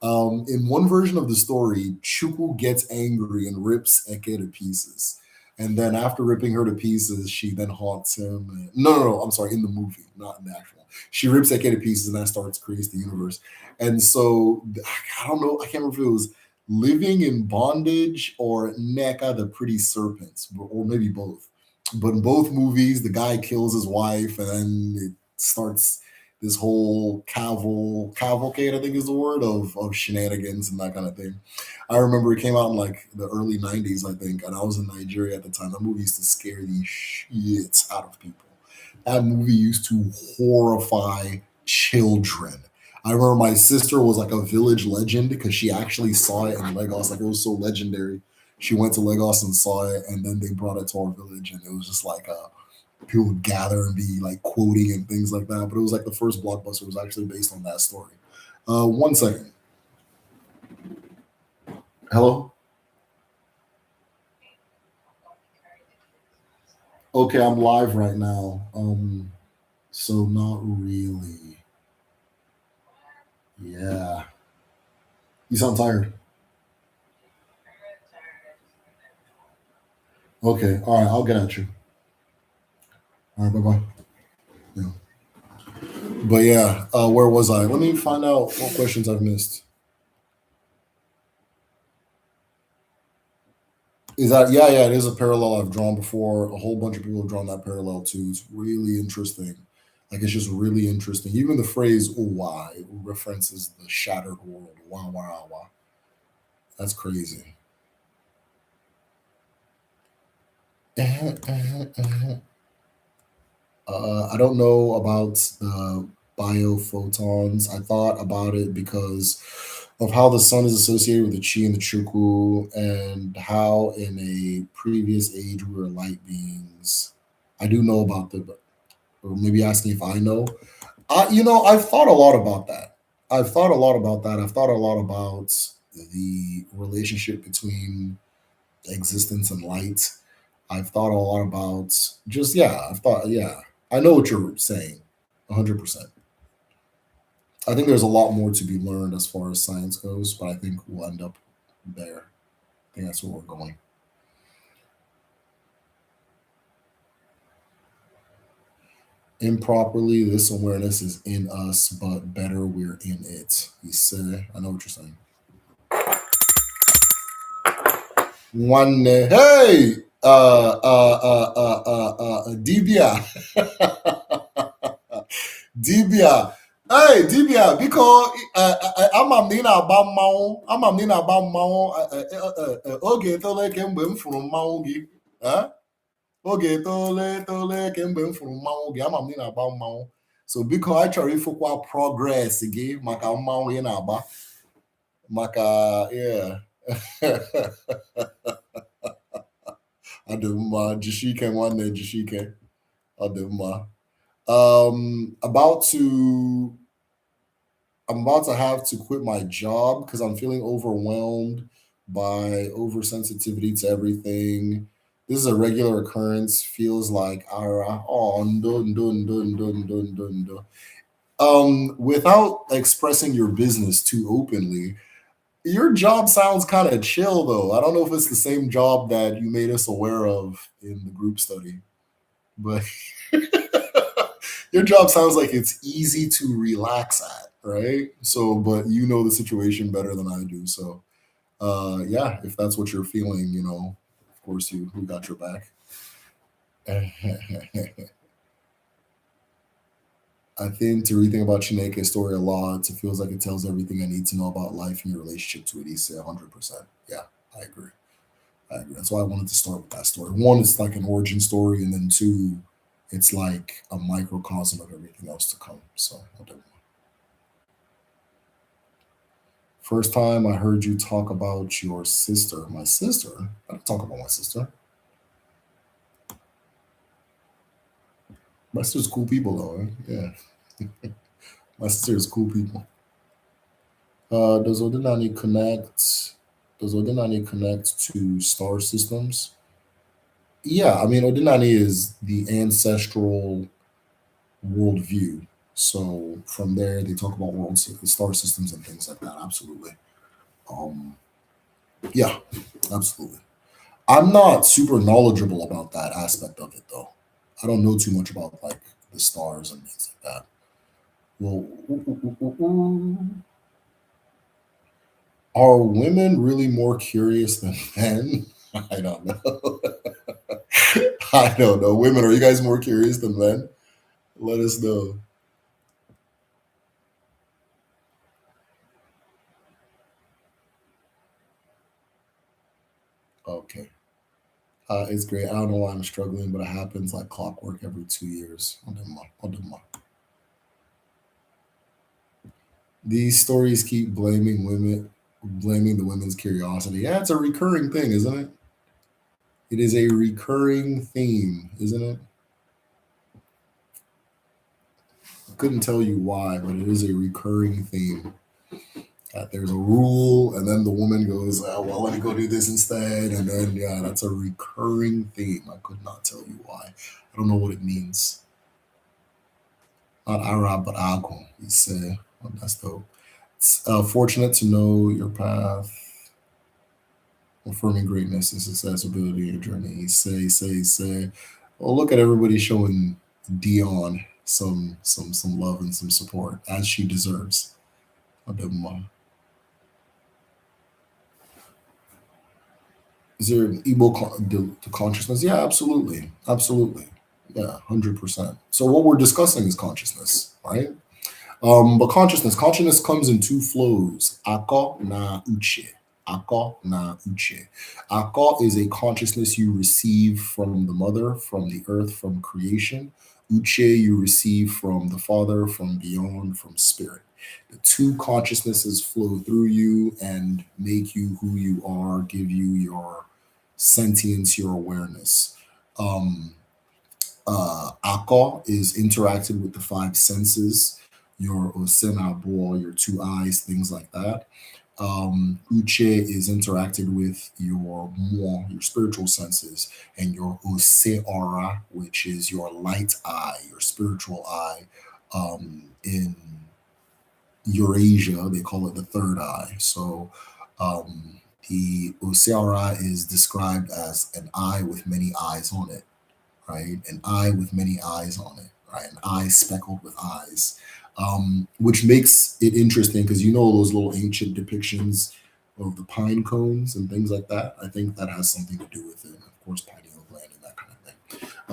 A: In one version of the story, Chuku gets angry and rips Eke to pieces. And then after ripping her to pieces, she then haunts him. No, I'm sorry, in the movie, not in the actual. She rips Eke to pieces and that starts creates the universe. And so I don't know, I can't remember if it was Living in Bondage or Neka the Pretty Serpents, or maybe both. But in both movies, the guy kills his wife and then it starts this whole cavalcade, I think is the word, of shenanigans and that kind of thing. I remember it came out in like the early 90s, I think, and I was in Nigeria at the time. That movie used to scare the shit out of people. That movie used to horrify children. I remember my sister was like a village legend because she actually saw it in Lagos. Like it was so legendary. She went to Lagos and saw it, and then they brought it to our village, and it was just like people would gather and be like quoting and things like that. But it was like the first blockbuster was actually based on that story. 1 second. Hello. Okay, I'm live right now. So not really. Yeah. You sound tired. Okay. All right. I'll get at you. All right. Bye bye. Yeah. But yeah, where was I? Let me find out what questions I've missed. Is that yeah, it is a parallel I've drawn before. A whole bunch of people have drawn that parallel too. It's really interesting. Like it's just really interesting. Even the phrase "why" references the shattered world. Wow, wow, wow. That's crazy. I don't know about the biophotons. I thought about it because of how the sun is associated with the chi and the chuku, and how in a previous age we were light beings. I do know about the, or maybe asking if I know. I've thought a lot about that. I've thought a lot about that. I've thought a lot about the relationship between existence and light. I've thought a lot about just yeah. I've thought yeah. I know what you're saying, 100%. I think there's a lot more to be learned as far as science goes, but I think we'll end up there. I think that's where we're going. Improperly, this awareness is in us, but better we're in it. You say, I know what you're saying. Nwanne. Hey, dibia. Dibia. Hey, dibia, biko ama m na ị na-agba mmanwụ ama m na ị na-agba mmanwụ oge etole kemgbe m fụrụ mmanwụ gị. Oge etole kemgbe m fụrụ mmanwụ gị, ama m na ị na-agba mmanwụ. So biko anyị chọrọ ịfụkwa progress gị maka mmanwụ ị na-agba maka yeah. Ọ dị mma, jishike nwanne, jishike. Ọ dị mma. I'm about to have to quit my job because I'm feeling overwhelmed by oversensitivity to everything. This is a regular occurrence. Feels like ara oh ndo ndo ndo ndo ndo ndo ndo. Without expressing your business too openly, your job sounds kind of chill though. I don't know if it's the same job that you made us aware of in the group study, but your job sounds like it's easy to relax at, right? So, but you know the situation better than I do. So, yeah, if that's what you're feeling, of course you we got your back. I tend to rethink about Chineka's story a lot. It feels like it tells everything I need to know about life and your relationship to it. He said 100%. Yeah, I agree. I agree. That's why I wanted to start with that story. One, it's like an origin story, and then two, it's like a microcosm of everything else to come. So, whatever. First time I heard you talk about your sister. My sister? I don't talk about my sister. My sister's cool people, though. Yeah. My sister is cool people. Does Odinani connect? Does Odinani connect to star systems? Yeah, I mean Odinani is the ancestral worldview. So from there, they talk about star systems and things like that. Absolutely. Um, yeah, absolutely. I'm not super knowledgeable about that aspect of it, though. I don't know too much about like the stars and things like that. Well, are women really more curious than men? I don't know. I don't know. Women, are you guys more curious than men? Let us know. Okay. It's great. I don't know why I'm struggling, but it happens like clockwork every 2 years. These stories keep blaming women, blaming the women's curiosity. Yeah, it's a recurring thing, isn't it? It is a recurring theme, isn't it? I couldn't tell you why, but it is a recurring theme. There's a rule, and then the woman goes, "Well, let me go do this instead," and then yeah, that's a recurring theme. I could not tell you why. I don't know what it means. Not Arab, but Ago. He said, oh, "That's dope." It's fortunate to know your path, affirming greatness and success, ability, and journey. He say. Well, look at everybody showing Dion some love and some support as she deserves. Is there an Igbo the consciousness? Yeah, absolutely, absolutely, yeah, 100%. So what we're discussing is consciousness, right? But consciousness comes in two flows: ako na uche. Ako na uche. Ako is a consciousness you receive from the mother, from the earth, from creation. Uche you receive from the father, from beyond, from spirit. The two consciousnesses flow through you and make you who you are, give you your sentience, your awareness. Ako is interacted with the five senses, your osenabo, your two eyes, things like that. Uche is interacted with your more, your spiritual senses, and your ose aura, which is your light eye, your spiritual eye. In Eurasia, they call it the third eye. So the Osiara is described as an eye with many eyes on it, right? An eye with many eyes on it, right? An eye speckled with eyes, which makes it interesting because you know those little ancient depictions of the pine cones and things like that. I think that has something to do with it. Of course, pineal gland and that kind of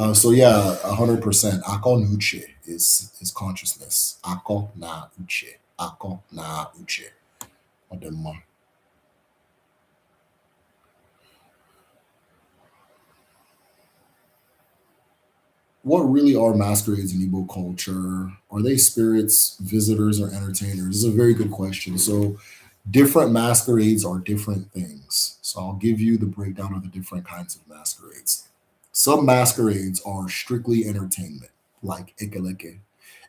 A: thing. So yeah, 100%. Ako nuche is consciousness. Ako na uche. Ako na uche. Odemma. What really are masquerades in Igbo culture? Are they spirits, visitors, or entertainers? This is a very good question. So, different masquerades are different things. So, I'll give you the breakdown of the different kinds of masquerades. Some masquerades are strictly entertainment, like Ekeleke.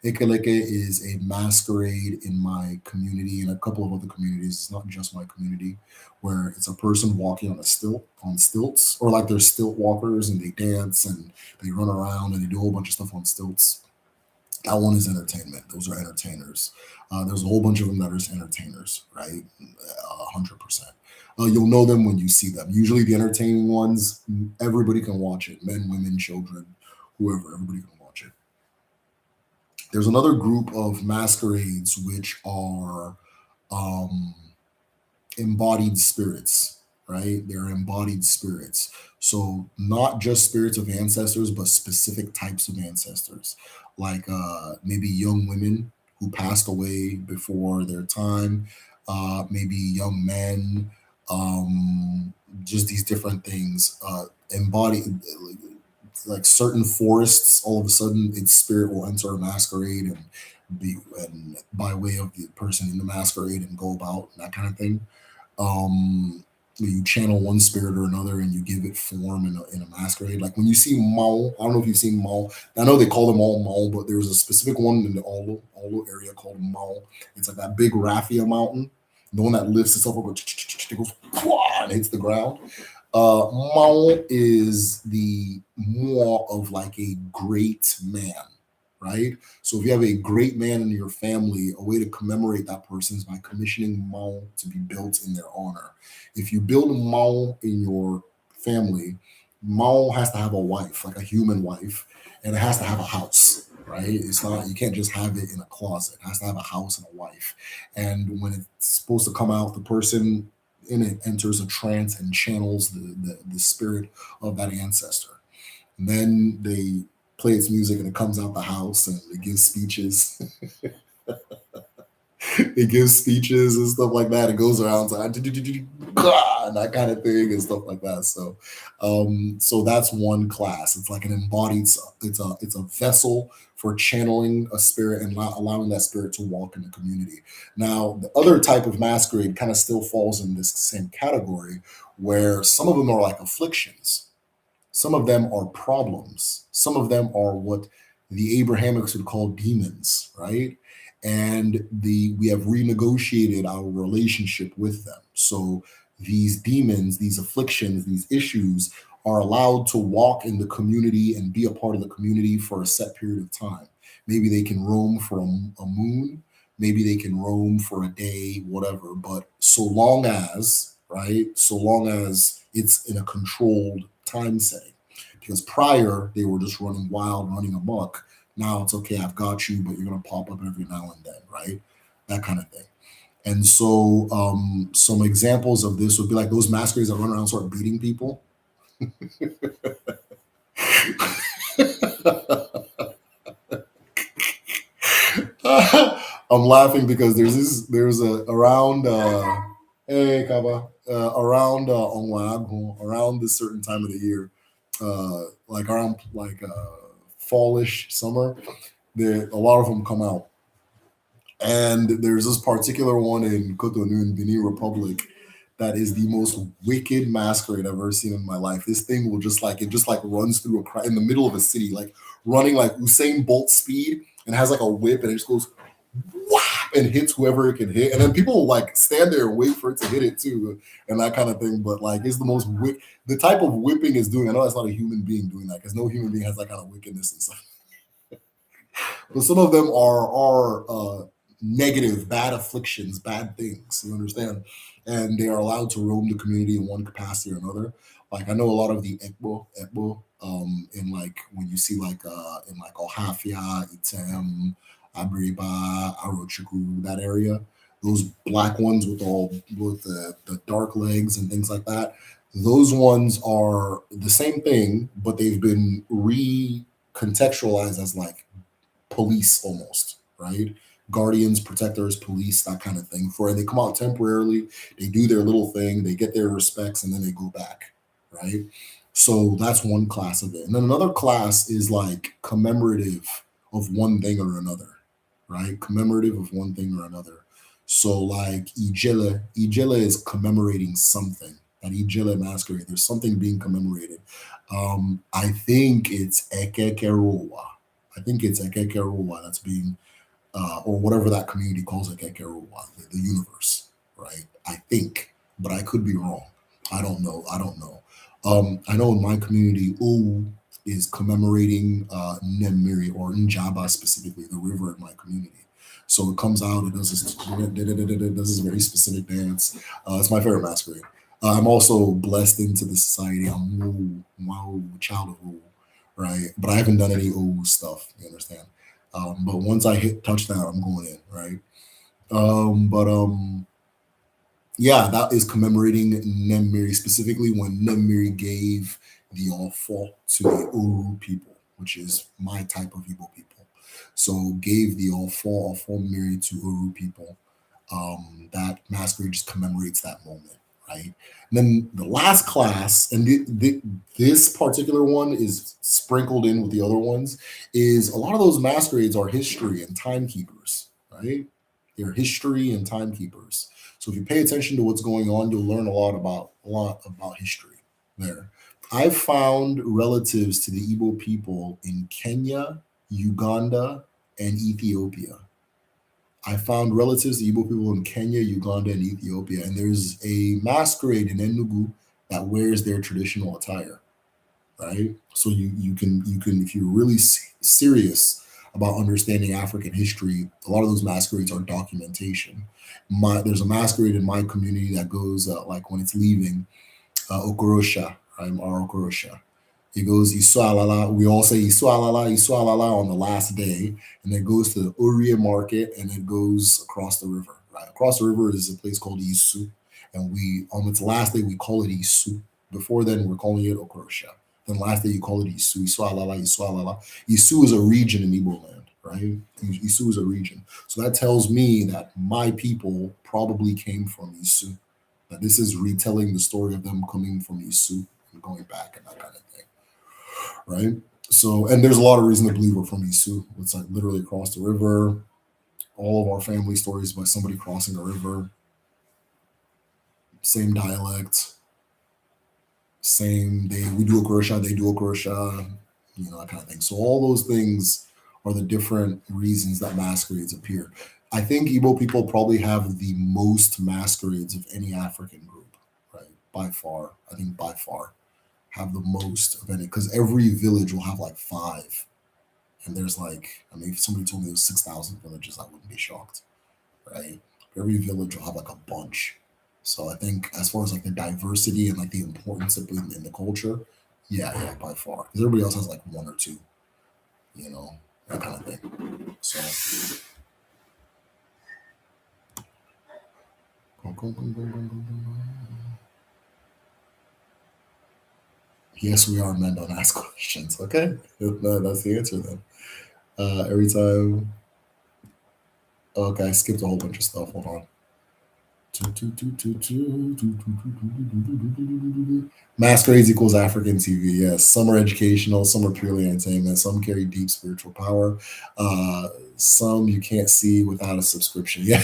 A: Ekeleke is a masquerade in my community and a couple of other communities. It's not just my community, where it's a person walking on a stilt on stilts, or like they're stilt walkers and they dance and they run around and they do a whole bunch of stuff on stilts. That one is entertainment. Those are entertainers. There's a whole bunch of them that are just entertainers, right? 100%. You'll know them when you see them. Usually, the entertaining ones, everybody can watch it. Men, women, children, whoever. Everybody can watch it. There's another group of masquerades which are um, embodied spirits, right? They're embodied spirits. So not just spirits of ancestors, but specific types of ancestors, like maybe young women who passed away before their time, maybe young men, just these different things. Embodied, like certain forests, all of a sudden its spirit will enter a masquerade and be and by way of the person in the masquerade and go about and that kind of thing. You channel one spirit or another and you give it form in a masquerade. Like when you see Mao, I don't know if you've seen Mao. I know they call them all Mao, but there's a specific one in the Olo area called Mao. It's like that big raffia mountain, the one that lifts itself up, it goes and hits the ground. Mao is the more of like a great man, right? So if you have a great man in your family, a way to commemorate that person is by commissioning Mao to be built in their honor. If you build a Mao in your family, Mao has to have a wife, like a human wife, and it has to have a house, right? It's not, you can't just have it in a closet. It has to have a house and a wife. And when it's supposed to come out, the person in it enters a trance and channels the spirit of that ancestor. And then they play its music and it comes out the house and it gives speeches. It gives speeches and stuff like that. It goes around and that kind of thing and stuff like that. So that's one class. It's like an embodied. It's a vessel for channeling a spirit and allowing that spirit to walk in the community. Now, the other type of masquerade kind of still falls in this same category, where some of them are like afflictions. Some of them are problems. Some of them are what the Abrahamics would call demons, right? And we have renegotiated our relationship with them. So these demons, these afflictions, these issues are allowed to walk in the community and be a part of the community for a set period of time. Maybe they can roam for a moon, maybe they can roam for a day, whatever. But so long as, right, so long as it's in a controlled time setting. Because prior they were just running wild, running amok. Now it's okay, I've got you, but you're gonna pop up every now and then, right? That kind of thing. And so some examples of this would be like those masquerades that run around and start beating people. I'm laughing because there's a around hey Kaba around Onwago, around this certain time of the year, like around like fallish summer, there a lot of them come out. And there's this particular one in Cotonou in Benin Republic that is the most wicked masquerade I've ever seen in my life. This thing will just like it just like runs through in the middle of a city, like running like Usain Bolt speed, and has like a whip, and it just goes whap and hits whoever it can hit. And then people will like stand there and wait for it to hit it too, and that kind of thing. But like it's the most the type of whipping is doing. I know that's not a human being doing that because no human being has that kind of wickedness inside. But some of them are negative, bad afflictions, bad things. You understand? And they are allowed to roam the community in one capacity or another. Like I know a lot of the Ekbo, in like when you see like in like Ohafia, Item, Abriba, Arochukwu, that area. those black ones with all with the dark legs and things like that. Those ones are the same thing, but they've been recontextualized as like police almost, right? Guardians, protectors, police, that kind of thing. For they come out temporarily, they do their little thing, they get their respects, and then they go back, right? So that's one class of it. And then another class is like commemorative of one thing or another, right? Commemorative of one thing or another. So like Ijele is commemorating something. That Ijele masquerade, there's something being commemorated. I think it's Ekekerowa. I think it's Ekekerowa that's being, or whatever that community calls Ekekerowa, the universe, right? I think, but I could be wrong. I don't know. I don't know. I know in my community, O is commemorating Nemiri or Njaba specifically, the river in my community. So it comes out, it does this very specific dance. It's my favorite masquerade. I'm also blessed into the society. I'm wow, child of O, right? But I haven't done any O stuff. You understand? But once I hit touchdown, I'm going in, right? But yeah, that is commemorating Nemiri, specifically when Nemiri gave the offer to the Uru people, which is my type of Igbo people. So gave the offer Miri to Uru people. That masquerade just commemorates that moment, right? And then the last class, and this particular one is sprinkled in with the other ones, is a lot of those masquerades are history and timekeepers, right? They're history and timekeepers. So if you pay attention to what's going on, you'll learn a lot about history there. I've found relatives to the Igbo people in Kenya, Uganda, and Ethiopia. I found relatives to Igbo people in Kenya, Uganda, and Ethiopia, and there's a masquerade in Enugu that wears their traditional attire, right? So you can if you're really serious about understanding African history, a lot of those masquerades are documentation. There's a masquerade in my community that goes like when it's leaving Okorosha, right? Or Okorosha. It goes Isualala. We all say Isualala, Isualala on the last day, and it goes to the Uria market and it goes across the river. Right across the river is a place called Isu, and we on its last day we call it Isu. Before then, we're calling it Okorosha. Then last day you call it Isu, Isualala, Isualala. Isu is a region in Igbo land, right? Isu is a region. So that tells me that my people probably came from Isu. That this is retelling the story of them coming from Isu and going back and that kind of thing, right? So, and there's a lot of reason to believe we're from Isu. It's like literally across the river. All of our family stories by somebody crossing a river, same dialect, same day. We do a Kurosha, they do a Kurosha, that kind of thing. So all those things are the different reasons that masquerades appear. I think Igbo people probably have the most masquerades of any African group, right? By far. I think by far have the most of any because every village will have like five. And there's like, I mean, if somebody told me there was 6,000 villages, I wouldn't be shocked, right? Every village will have like a bunch. So I think as far as like the diversity and like the importance of in the culture, yeah, by far. Because everybody else has like one or two, you know, that kind of thing. So yes, we are men don't ask questions. Okay, that's the answer then. Every time. Okay, I skipped a whole bunch of stuff. Hold on. Masquerades equals African TV. Yes, some are educational, some are purely entertainment, some carry deep spiritual power. Some you can't see without a subscription. Yeah,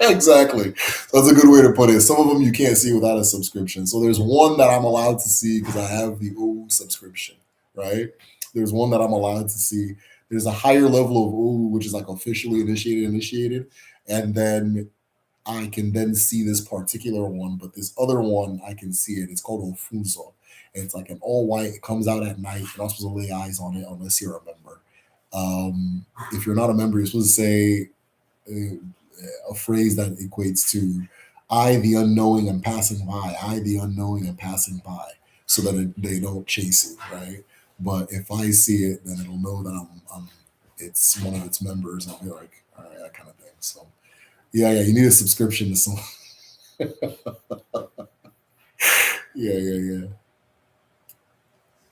A: exactly. That's a good way to put it. Some of them you can't see without a subscription. So there's one that I'm allowed to see because I have the O subscription, right? There's one that I'm allowed to see. There's a higher level of O, which is like officially initiated, and then I can then see this particular one, but this other one I can see it. It's called Ofuzo. And it's like an all white. It comes out at night. You're not supposed to lay eyes on it unless you're a member. If you're not a member, you're supposed to say a phrase that equates to "I, the unknowing, am passing by." I, the unknowing, am passing by, so that they don't chase it, right? But if I see it, then it'll know that I'm it's one of its members. And I'll be like, all right, that kind of thing. So Yeah, yeah. You need a subscription to some. Yeah, yeah, yeah.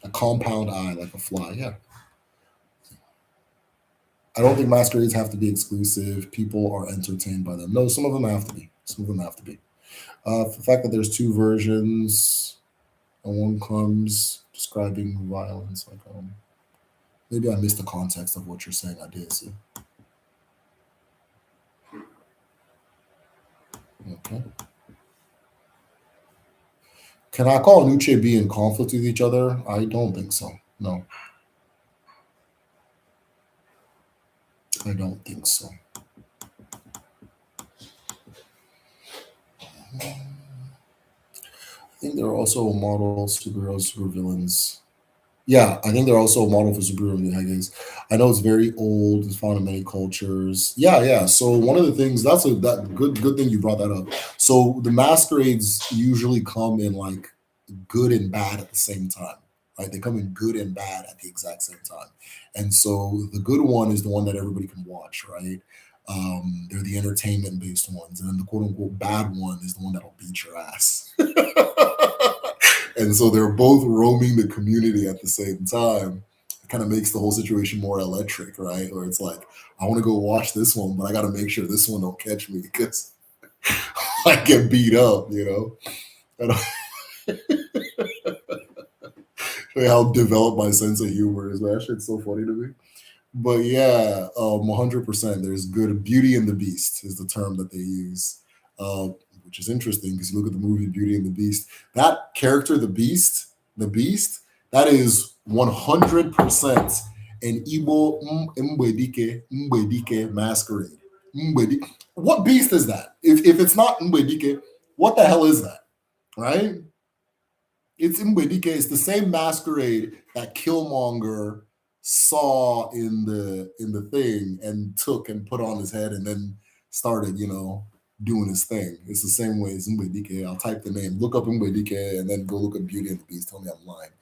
A: A compound eye, like a fly. Yeah. I don't think masquerades have to be exclusive. People are entertained by them. No, some of them have to be. Some of them have to be. The fact that there's two versions and one comes describing violence, like maybe I missed the context of what you're saying. I did. So okay. Can Aka and Uche be in conflict with each other? I don't think so. No, I don't think so. I think they're also a model superheroes, supervillains. Yeah, I think they're also a model for superhero haggis. I know it's very old. It's found in many cultures. Yeah, yeah. So one of the things that's a that good thing you brought that up. So the masquerades usually come in like good and bad at the same time, right? They come in good and bad at the exact same time. And so the good one is the one that everybody can watch, right? They're the entertainment based ones, and then the quote unquote bad one is the one that'll beat your ass. And so they're both roaming the community at the same time. It kind of makes the whole situation more electric, right? Where it's like, I want to go watch this one, but I got to make sure this one don't catch me because I get beat up, you know. I don't know how developed my sense of humor is. That shit's so funny to me. But yeah, 100%. There's good Beauty and the Beast is the term that they use, uh, which is interesting because you look at the movie Beauty and the Beast. That character, the Beast, that is 100% an Igbo Mbedike masquerade. Mbedi- What beast is that? If it's not Mbedike, what the hell is that? Right? It's Mbedike. It's the same masquerade that Killmonger saw in the thing and took and put on his head and then started, doing his thing. It's the same way as Mbedike. I'll type the name, look up Mbedike, and then go look at Beauty and the Beast. Tell me I'm lying.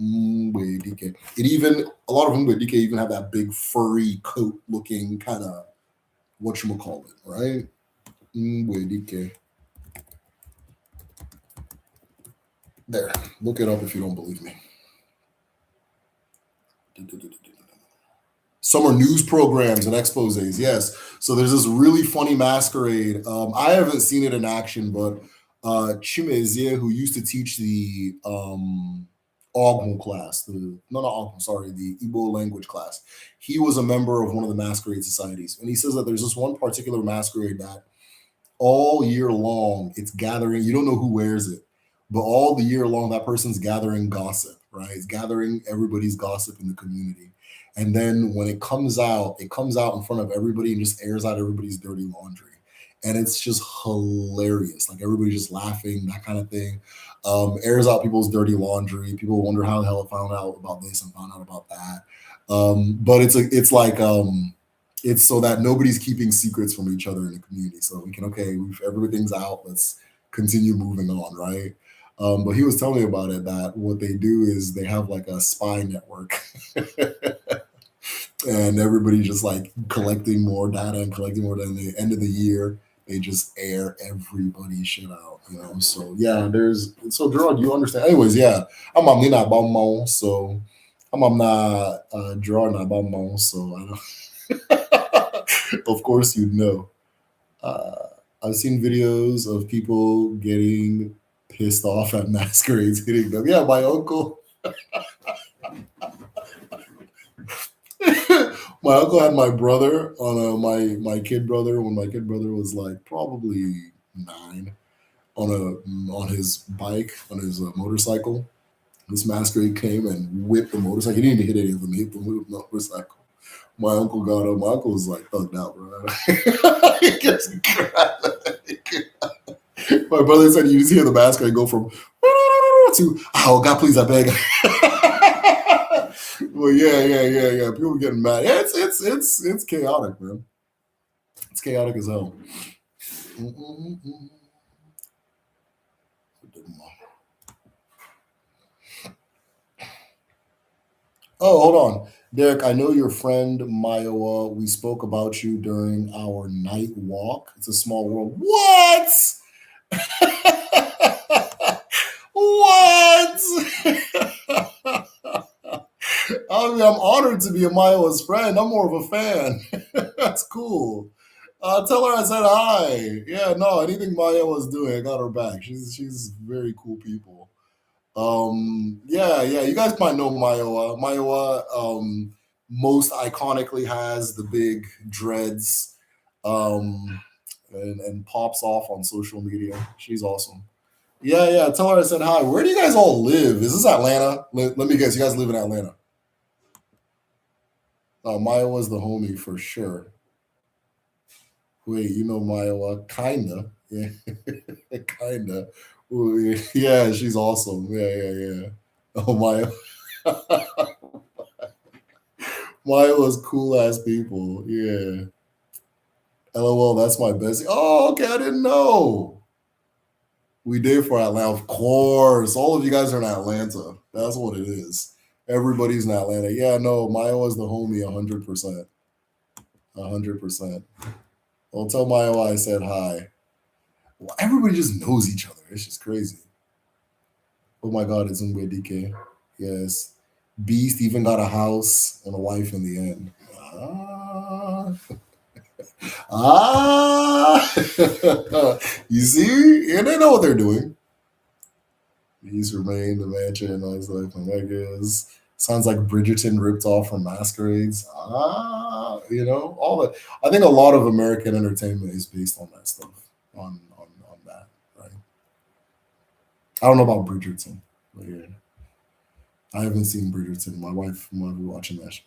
A: Mbedike. It even a lot of Mbedike even have that big furry coat looking kind of whatchamacallit, right? Mbedike. There. Look it up if you don't believe me. Summer news programs and exposes. Yes. So there's this really funny masquerade. I haven't seen it in action, but Chimezie, who used to teach the Ogmu class, not Ogmu, sorry, the Igbo language class, he was a member of one of the masquerade societies. And he says that there's this one particular masquerade that all year long it's gathering, you don't know who wears it, but all the year long that person's gathering gossip, right? It's gathering everybody's gossip in the community. And then when it comes out in front of everybody and just airs out everybody's dirty laundry. And it's just hilarious. Like everybody just laughing, that kind of thing. Airs out people's dirty laundry. People wonder how the hell it found out about this and found out about that. But it's so that nobody's keeping secrets from each other in the community. So we can, okay, everything's out. Let's continue moving on, right? But he was telling me about it that what they do is they have like a spy network. And everybody just like collecting more data and collecting more data. At the end of the year, they just air everybody's shit out, So yeah, so Gerard, you understand? Anyways, yeah, I'm Nina Bamon, so I'm not Gerard Nabamon, so I don't. Of course, you'd know. I've seen videos of people getting pissed off at masquerades hitting them. Yeah, my uncle. My uncle had my brother on my kid brother when my kid brother was like probably 9 on his bike on his motorcycle. This masquerade came and whipped the motorcycle. He didn't even hit any of them. He hit the motorcycle. My uncle got up. My uncle was like thugged out, bro. He just grabbed it. My brother said you just hear the masquerade go from to oh God, please, I beg. Well, yeah. People getting mad. Yeah, it's chaotic, man. It's chaotic as hell. Mm-mm-mm. Oh, hold on. Derek, I know your friend Mayowa. We spoke about you during our night walk. It's a small world. What? What? I mean, I'm honored to be a Mayowa's friend. I'm more of a fan. That's cool. Tell her I said hi. Yeah, no, anything Mayowa's doing, I got her back. She's very cool people. Yeah, yeah. You guys might know Mayowa. Mayowa most iconically has the big dreads, um, and pops off on social media. She's awesome. Yeah, yeah. Tell her I said hi. Where do you guys all live? Is this Atlanta? Let me guess. You guys live in Atlanta. Mayowa's the homie for sure. Wait, you know Mayowa? Kinda. Yeah, kinda. Ooh, yeah, she's awesome. Yeah, yeah, yeah. Oh, Maya. Maya was cool ass people. Yeah. LOL, that's my bestie. Oh, okay. I didn't know. We did for Atlanta. Of course. All of you guys are in Atlanta. That's what it is. Everybody's in Atlanta. Yeah, no, Maya was the homie 100%. 100%. Well, tell Maya why I said hi. Well, everybody just knows each other. It's just crazy. Oh my God, it's Ngwe DK. Yes. Beast even got a house and a wife in the end. Ah. Ah. You see? And they know what they're doing. He's remained the mansion all his life. And that is sounds like Bridgerton ripped off from Masquerades. Ah, all that. I think a lot of American entertainment is based on that stuff. On that, right? I don't know about Bridgerton, but yeah. I haven't seen Bridgerton. My wife might be watching that.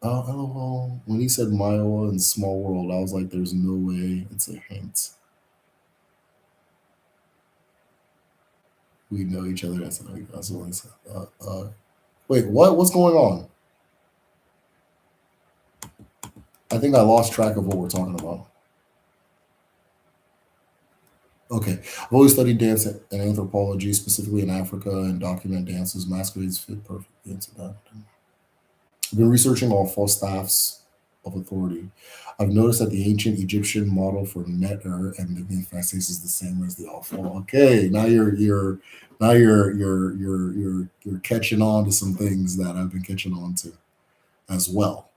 A: LOL. When he said Miowa and Small World, I was like, "There's no way it's a hint. We know each other." That's what I said. Wait, what? What's going on? I think I lost track of what we're talking about. Okay, I've always studied dance and anthropology, specifically in Africa, and document dances. Masquerades fit perfectly into that. I've been researching all false staffs of authority. I've noticed that the ancient Egyptian model for netter and the emphasis is the same as the alpha. Okay, now you're catching on to some things that I've been catching on to as well,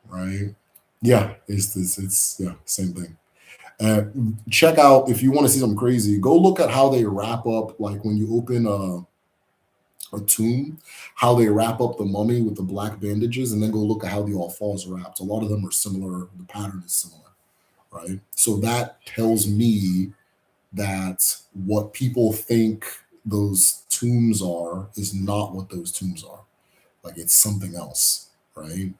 A: right? Yeah, it's yeah, same thing. Uh, Check out if you want to see something crazy. Go look at how they wrap up, like when you open a tomb, how they wrap up the mummy with the black bandages, and then go look at how the all falls wrapped. A lot of them are similar. The pattern is similar, right? So that tells me that what people think those tombs are is not what those tombs are. Like it's something else, right?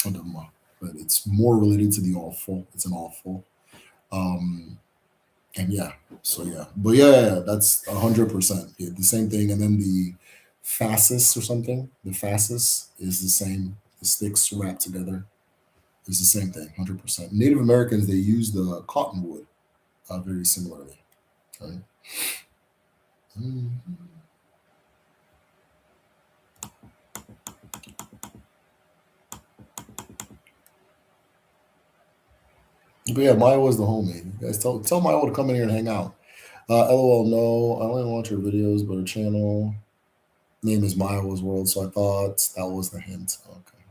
A: I don't know, but it's more related to the awful. It's an awful. Um, and yeah, so yeah, but yeah, that's 100%. Yeah, the same thing. And then the fascis or something. The fascis is the same. The sticks wrapped together is the same thing. 100%. Native Americans, they use the cottonwood very similarly. Right? Mhm. But yeah, Maya was the homie. You guys tell Maya to come in here and hang out. LOL, no, I only watch her videos, but her channel name is Maya's World, so I thought that was the hint. Okay.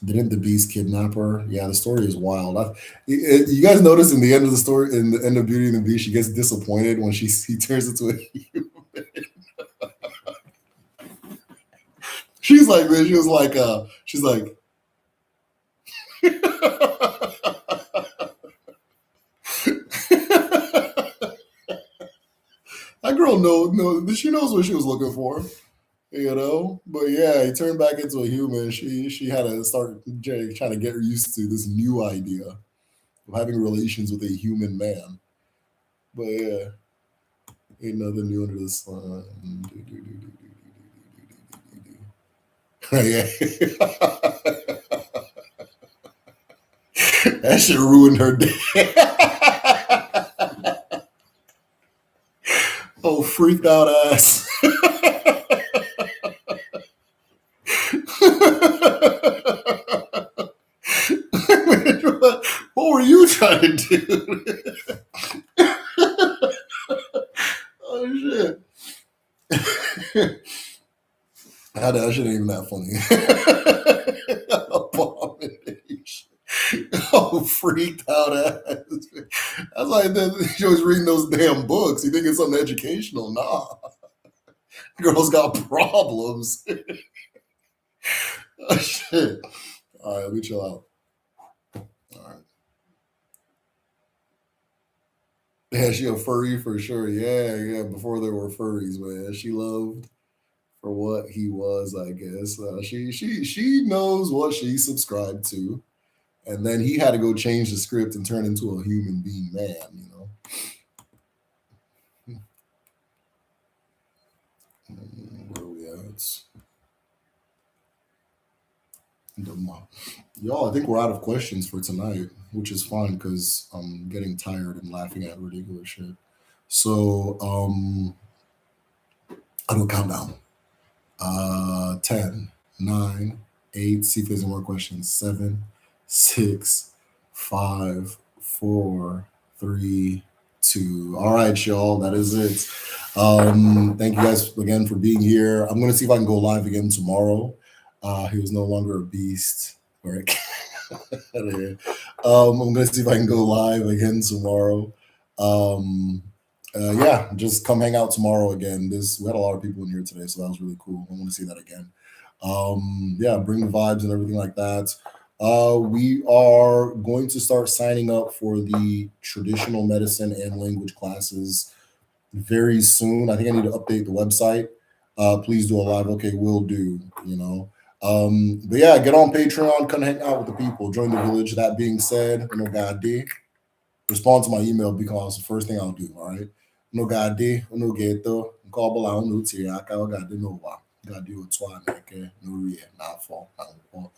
A: Didn't the beast kidnap her? Yeah, the story is wild. You guys notice in the end of the story, in the end of Beauty and the Beast, she gets disappointed when he turns into a human. She's like this. She was like, she's like, that girl she knows what she was looking for, But yeah, he turned back into a human. She had to start trying to get used to this new idea of having relations with a human man. But yeah, ain't nothing new under the sun. Yeah. That shit ruined her day. Oh, freaked out ass. were you trying to do? Oh shit! That shit ain't even that funny. Abomination. Oh, freaked out ass. I was like, she was reading those damn books. You think it's something educational? Nah. Girl's got problems. Oh, shit. All right, let me chill out. All right. Yeah, she a furry for sure. Yeah. Before there were furries, man. She loved for what he was, I guess. She knows what she subscribed to. And then he had to go change the script and turn into a human being man, you know. Where are we at? Y'all, I think we're out of questions for tonight, which is fine because I'm getting tired and laughing at ridiculous shit. So I do a countdown. 10, 9, 8. See if there's any more questions. 7, 6, 5, 4, 3, 2. All right, y'all. That is it. Thank you guys again for being here. I'm gonna see if I can go live again tomorrow. He was no longer a beast. All right. I'm gonna see if I can go live again tomorrow. Yeah, just come hang out tomorrow again. We had a lot of people in here today, so that was really cool. I want to see that again. Yeah, bring the vibes and everything like that. We are going to start signing up for the traditional medicine and language classes very soon. I think I need to update the website. Please do a live. Okay, will do. But yeah, get on Patreon, come hang out with the people, join the village. That being said, no God D. Respond to my email because the first thing I'll do. All right. No God D, no ghetto, call below no tea. I got to know why. Got to do it twice, okay? No real, not fault, not fault.